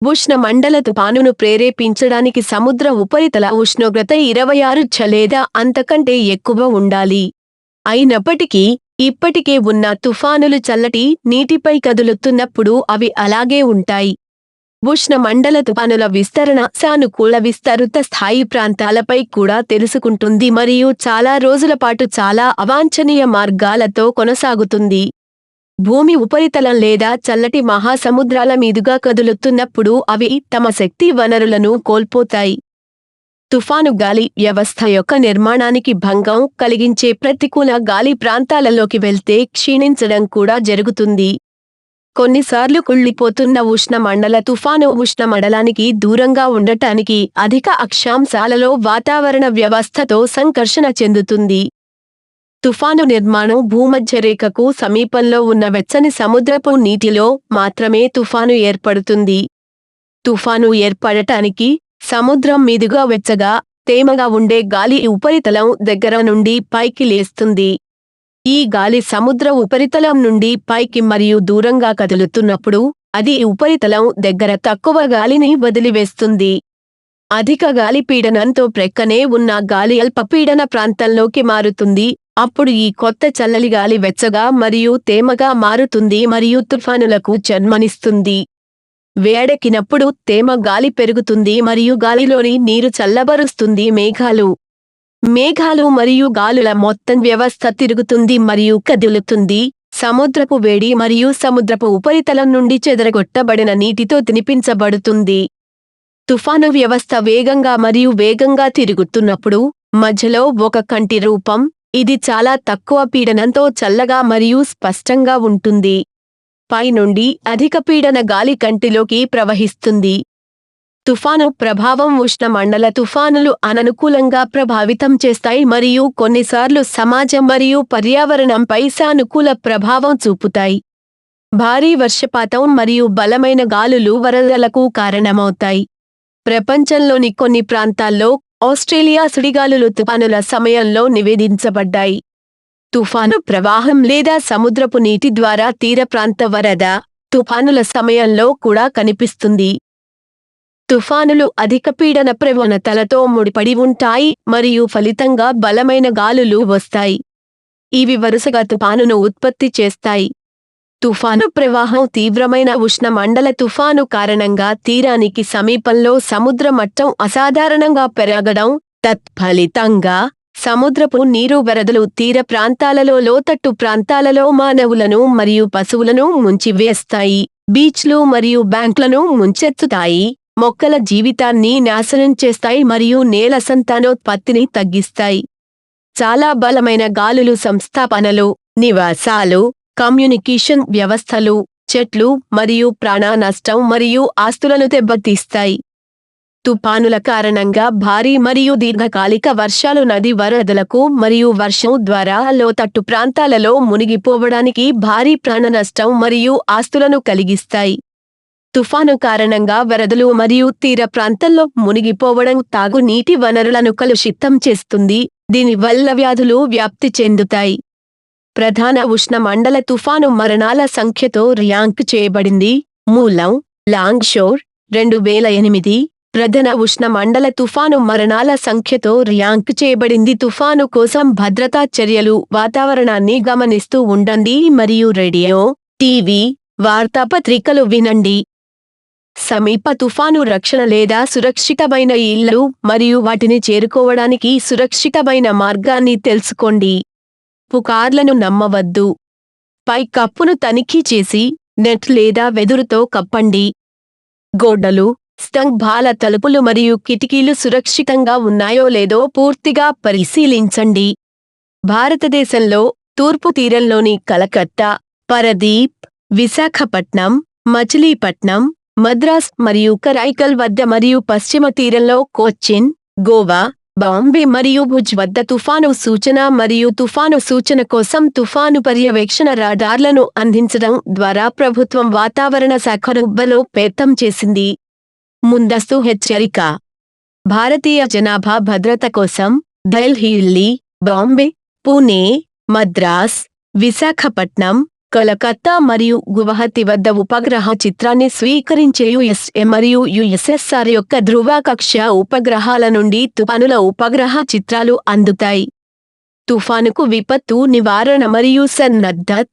ఉష్ణమండల తుఫానును ప్రేరేపించడానికి సముద్ర ఉపరితల ఉష్ణోగ్రత 26 లేదా అంతకంటే ఎక్కువ ఉండాలి. అయినప్పటికీ ఇప్పటికే ఉన్న తుఫానులు చల్లటి నీటిపై కదులుతున్నప్పుడు అవి అలాగే ఉంటాయి. ఉష్ణమండల తుఫానుల విస్తరణ సానుకూల విస్తృత స్థాయి ప్రాంతాలపై కూడా తెలుసుకుంటుంది మరియు చాలా రోజుల పాటు చాలా అవాంఛనీయ మార్గాలతో కొనసాగుతుంది. భూమి ఉపరితలం లేదా చల్లటి మహాసముద్రాల మీదుగా కదులుతున్నప్పుడు అవి తమ శక్తి వనరులను కోల్పోతాయి. తుఫాను గాలి వ్యవస్థ యొక్క నిర్మాణానికి భంగం కలిగించే ప్రతికూల గాలి ప్రాంతాలలోకి వెళ్తే క్షీణించడం కూడా జరుగుతుంది. కొన్నిసార్లు కుళ్ళిపోతున్న ఉష్ణమండల తుఫాను ఉష్ణమండలానికి దూరంగా ఉండటానికి అధిక అక్షాంశాలలో వాతావరణ వ్యవస్థతో సంకర్షణ చెందుతుంది. తుఫాను నిర్మాణం భూమధ్యరేఖకు సమీపంలో ఉన్న వెచ్చని సముద్రపు నీటిలో మాత్రమే తుఫాను ఏర్పడుతుంది. తుఫాను ఏర్పడటానికి సముద్రం మీదుగా వెచ్చగా, తేమగా ఉండే గాలి ఉపరితలం దగ్గర నుండి పైకి లేస్తుంది. ఈ గాలి సముద్ర ఉపరితలం నుండి పైకి మరియు దూరంగా కదులుతున్నప్పుడు అది ఉపరితలం దగ్గర తక్కువ గాలిని వదిలివేస్తుంది. అధిక గాలి పీడనంతో ప్రక్కనే ఉన్న గాలి అల్పపీడన ప్రాంతంలోకి మారుతుంది. అప్పుడు ఈ కొత్త చల్లలి గాలి వెచ్చగా మరియు తేమగా మారుతుంది మరియు తుఫానులకు జన్మనిస్తుంది. వేడెక్కినప్పుడు తేమ గాలి పెరుగుతుంది మరియు గాలిలోని నీరు చల్లబరుస్తుంది. మేఘాలు మరియు గాలుల మొత్తం వ్యవస్థ తిరుగుతుంది మరియు కదులుతుంది. సముద్రపు వేడి మరియు సముద్రపు ఉపరితలం నుండి చెదరగొట్టబడిన నీటితో తినిపించబడుతుంది. తుఫాను వ్యవస్థ వేగంగా తిరుగుతున్నప్పుడు మధ్యలో ఒక కంటి రూపం. ఇది చాలా తక్కువ పీడనంతో చల్లగా మరియు స్పష్టంగా ఉంటుంది. పైనుండి అధిక పీడన గాలి కంటిలోకి ప్రవహిస్తుంది. తుఫాను ప్రభావం ఉష్ణమండల తుఫానులు అననుకూలంగా ప్రభావితం చేస్తాయి మరియు కొన్నిసార్లు సమాజం మరియు పర్యావరణంపై సానుకూల ప్రభావం చూపుతాయి. భారీ వర్షపాతం మరియు బలమైన గాలులు వరదలకు కారణమవుతాయి. ప్రపంచంలోని కొన్ని ప్రాంతాల్లో ఆస్ట్రేలియా సుడిగాలులు తుఫానుల సమయంలో నివేదించబడ్డాయి. తుఫాను ప్రవాహం లేదా సముద్రపు నీటి ద్వారా తీర ప్రాంత వరద తుఫానుల సమయంలో కూడా కనిపిస్తుంది. తుఫానులు అధిక పీడన ప్రవణతలతో ముడిపడి ఉంటాయి మరియు ఫలితంగా బలమైన గాలులు వస్తాయి. ఇవి వరుసగా తుఫానును ఉత్పత్తి చేస్తాయి. తుఫాను ప్రవాహం తీవ్రమైన ఉష్ణమండల తుఫాను కారణంగా తీరానికి సమీపంలో సముద్ర మట్టం అసాధారణంగా పెరగడం, తత్ఫలితంగా సముద్రపు నీరు వరదలు తీర ప్రాంతాలలో లోతట్టు ప్రాంతాలలో మానవులను మరియు పశువులను ముంచివేస్తాయి. బీచ్లు మరియు బ్యాంకులను ముంచెత్తుతాయి. మొక్కల జీవితాన్ని నాశనం చేస్తాయి మరియు నేల సంతానోత్పత్తిని తగ్గిస్తాయి. చాలా బలమైన గాలులు సంస్థాపనలు, నివాసాలు, కమ్యూనికేషన్ వ్యవస్థలు, చెట్లు మరియు ప్రాణ నష్టం మరియు ఆస్తులను దెబ్బతీస్తాయి. తుఫానుల కారణంగా భారీ మరియు దీర్ఘకాలిక వర్షాలు నది వరదలకు మరియు వర్షం ద్వారా లోతట్టు ప్రాంతాలలో మునిగిపోవడానికి భారీ ప్రాణ నష్టం మరియు ఆస్తులను కలిగిస్తాయి. తుఫాను కారణంగా వరదలు మరియు తీర ప్రాంతంలో మునిగిపోవడం తాగునీటి వనరులను కలుషితం చేస్తుంది. దీనివల్ల వ్యాధులు వ్యాప్తి చెందుతాయి. ప్రధాన ఉష్ణమండల తుఫాను మరణాల సంఖ్యతో ర్యాంక్ చేయబడింది. మూలం లాంగ్ షోర్ 2008 ప్రధాన ఉష్ణమండల తుఫాను మరణాల సంఖ్యతో ర్యాంక్ చేయబడింది. తుఫాను కోసం భద్రతా చర్యలు. వాతావరణాన్ని గమనిస్తూ ఉండండి మరియు రేడియో, టీవీ, వార్తాపత్రికలు వినండి. సమీప తుఫాను రక్షణ లేదా సురక్షితమైన ఇళ్ళు మరియు వాటిని చేరుకోవడానికి సురక్షితమైన మార్గాన్ని తెలుసుకోండి. పుకార్లను నమ్మవద్దు. పై కప్పును తనిఖీ చేసి నెట్ లేదా వెదురుతో కప్పండి. గోడలు, స్తంభాల తలుపులు మరియు కిటికీలు సురక్షితంగా ఉన్నాయో లేదో పూర్తిగా పరిశీలించండి. భారతదేశంలో తూర్పు తీరంలోని కలకత్తా, పరదీప్, విశాఖపట్నం, మచిలీపట్నం, మద్రాస్ మరియు కరైకల్ వద్ద మరియు పశ్చిమ తీరంలో కొచ్చిన్, గోవా, బాంబే మరియు భుజ్ వద్ద తుఫాను సూచన మరియు తుఫాను సూచన కోసం తుఫాను పర్యవేక్షణ రాడార్లను అందించడం ద్వారా ప్రభుత్వం వాతావరణ శాఖను బలోపేతం చేసింది. ముందస్తు హెచ్చరిక. భారతీయ జనాభా భద్రత కోసం ఢిల్లీ, బాంబే, పూణే, మద్రాస్, విశాఖపట్నం, కలకత్తా మరియు గువాహతి వద్ద ఉపగ్రహ చిత్రాన్ని స్వీకరించే యుఎస్ఏ మరియు యుఎస్ఎస్ఆర్ యొక్క ధృవాకక్ష ఉపగ్రహాల నుండి తుఫానుల ఉపగ్రహ చిత్రాలు అందుతాయి. తుఫానుకు విపత్తు నివారణ మరియు సన్నద్ధత.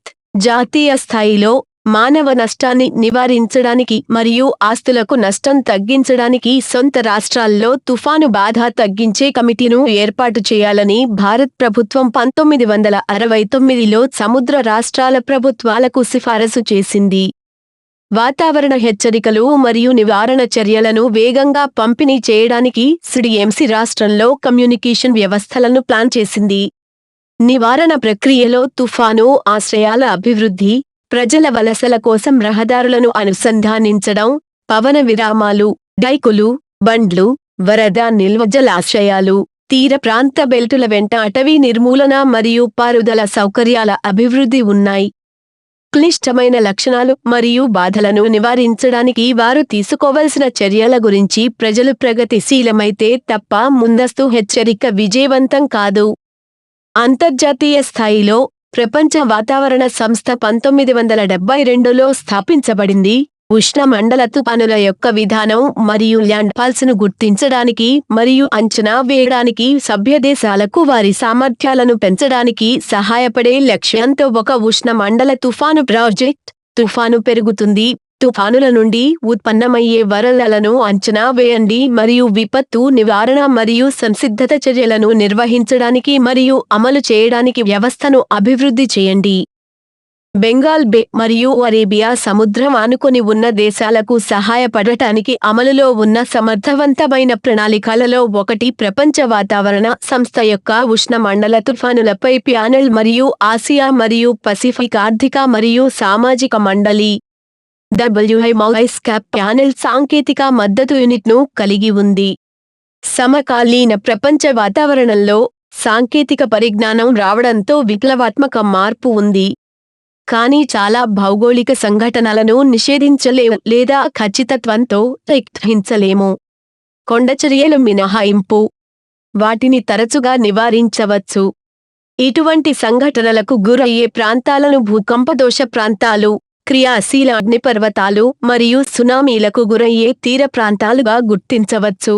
జాతీయ స్థాయిలో మానవ నష్టాన్ని నివారించడానికి మరియు ఆస్తులకు నష్టం తగ్గించడానికి సొంత రాష్ట్రాల్లో తుఫాను బాధ తగ్గించే కమిటీను ఏర్పాటు చేయాలని భారత్ ప్రభుత్వం 1969లో సముద్ర రాష్ట్రాల ప్రభుత్వాలకు సిఫారసు చేసింది. వాతావరణ హెచ్చరికలు మరియు నివారణ చర్యలను వేగంగా పంపిణీ చేయడానికి సిడిఎంసి రాష్ట్రంలో కమ్యూనికేషన్ వ్యవస్థలను ప్లాన్ చేసింది. నివారణ ప్రక్రియలో తుఫాను ఆశ్రయాల అభివృద్ధి, ప్రజల వలసల కోసం రహదారులను అనుసంధానించడం, పవన విరామాలు, డైకులు, బండ్లు, వరద నిల్వ జలాశయాలు, తీర ప్రాంత బెల్టుల వెంట అటవీ నిర్మూలన మరియు పారుదల సౌకర్యాల అభివృద్ధి ఉన్నాయి. క్లిష్టమైన లక్షణాలు మరియు బాధలను నివారించడానికి వారు తీసుకోవలసిన చర్యల గురించి ప్రజలు ప్రగతిశీలమైతే తప్ప ముందస్తు హెచ్చరిక విజయవంతం కాదు. అంతర్జాతీయ స్థాయిలో ప్రపంచ వాతావరణ సంస్థ 1972లో స్థాపించబడింది. ఉష్ణమండల తుఫానుల యొక్క విధానం మరియు ల్యాండ్ ఫాల్స్ను గుర్తించడానికి మరియు అంచనా వేయడానికి సభ్యదేశాలకు వారి సామర్థ్యాలను పెంచడానికి సహాయపడే లక్ష్యంతో ఒక ఉష్ణమండల తుఫాను ప్రాజెక్ట్. తుఫాను పెరుగుతుంది. తుఫానుల నుండి ఉత్పన్నమయ్యే వరదలను అంచనా వేయండి మరియు విపత్తు నివారణ మరియు సంసిద్ధత చర్యలను నిర్వహించడానికి మరియు అమలు చేయడానికి వ్యవస్థను అభివృద్ధి చేయండి. బెంగాల్ బే మరియు అరేబియా సముద్రం ఆనుకొని ఉన్న దేశాలకు సహాయపడటానికి అమలులో ఉన్న సమర్థవంతమైన ప్రణాళికలలో ఒకటి ప్రపంచ వాతావరణ సంస్థ యొక్క ఉష్ణమండల తుఫానులపై ప్యానెల్ మరియు ఆసియా మరియు పసిఫిక్ ఆర్థిక మరియు సామాజిక మండలి WIMOISCAP ప్యానెల్ సాంకేతిక మద్దతు యూనిట్ను కలిగి ఉంది. సమకాలీన ప్రపంచ వాతావరణంలో సాంకేతిక పరిజ్ఞానం రావడంతో విప్లవాత్మక మార్పు ఉంది. కానీ చాలా భౌగోళిక సంఘటనలను నిషేధించలేము లేదా ఖచ్చితత్వంతో గ్రహించలేము. కొండచర్యలు మినహాయింపు. వాటిని తరచుగా నివారించవచ్చు. ఇటువంటి సంఘటనలకు గురయ్యే ప్రాంతాలను భూకంపదోష ప్రాంతాలు, క్రియాశీల అగ్నిపర్వతాలు మరియు సునామీలకు గురయ్యే తీర ప్రాంతాలుగా గుర్తించవచ్చు.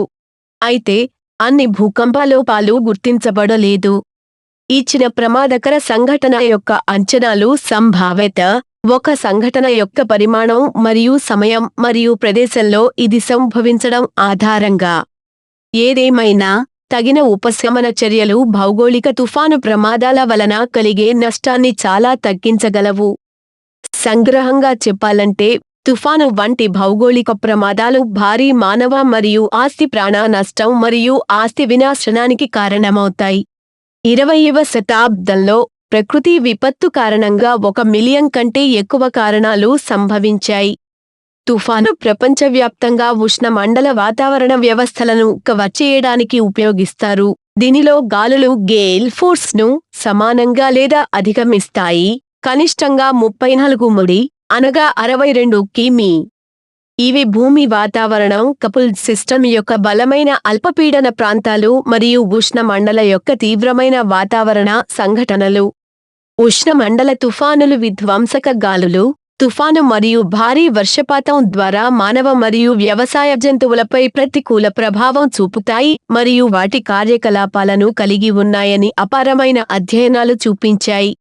అయితే అన్ని భూకంపాలోపాలు గుర్తించబడలేదు. ఇచ్చిన ప్రమాదకర సంఘటన యొక్క అంచనాలు సంభావ్యత, ఒక సంఘటన యొక్క పరిమాణం మరియు సమయం మరియు ప్రదేశంలో ఇది సంభవించడం ఆధారంగా. ఏదేమైనా తగిన ఉపశమన చర్యలు భౌగోళిక తుఫాను ప్రమాదాల వలన కలిగే నష్టాన్ని చాలా తగ్గించగలవు. సంగ్రహంగా చెప్పాలంటే తుఫాను వంటి భౌగోళిక ప్రమాదాలు భారీ మానవ మరియు ఆస్తి ప్రాణ నష్టం మరియు ఆస్తి వినాశనానికి కారణమవుతాయి. 20వ శతాబ్దంలో ప్రకృతి విపత్తు కారణంగా 1 మిలియన్ కంటే ఎక్కువ కారణాలు సంభవించాయి. తుఫాను ప్రపంచవ్యాప్తంగా ఉష్ణమండల వాతావరణ వ్యవస్థలను కవర్ చేయడానికి ఉపయోగిస్తారు. దీనిలో గాలులు గేల్ ఫోర్స్ను సమానంగా లేదా అధిగమిస్తాయి, కనిష్టంగా 34 ముడి, అనగా 62 కిమి. ఇవి భూమి వాతావరణం కపుల్ సిస్టమ్ యొక్క బలమైన అల్పపీడన ప్రాంతాలు మరియు ఉష్ణమండల యొక్క తీవ్రమైన వాతావరణ సంఘటనలు. ఉష్ణమండల తుఫానులు విధ్వంసక గాలులు, తుఫాను మరియు భారీ వర్షపాతం ద్వారా మానవ మరియు వ్యవసాయ జంతువులపై ప్రతికూల ప్రభావం చూపుతాయి మరియు వాటి కార్యకలాపాలను కలిగి ఉన్నాయని అపారమైన అధ్యయనాలు చూపించాయి.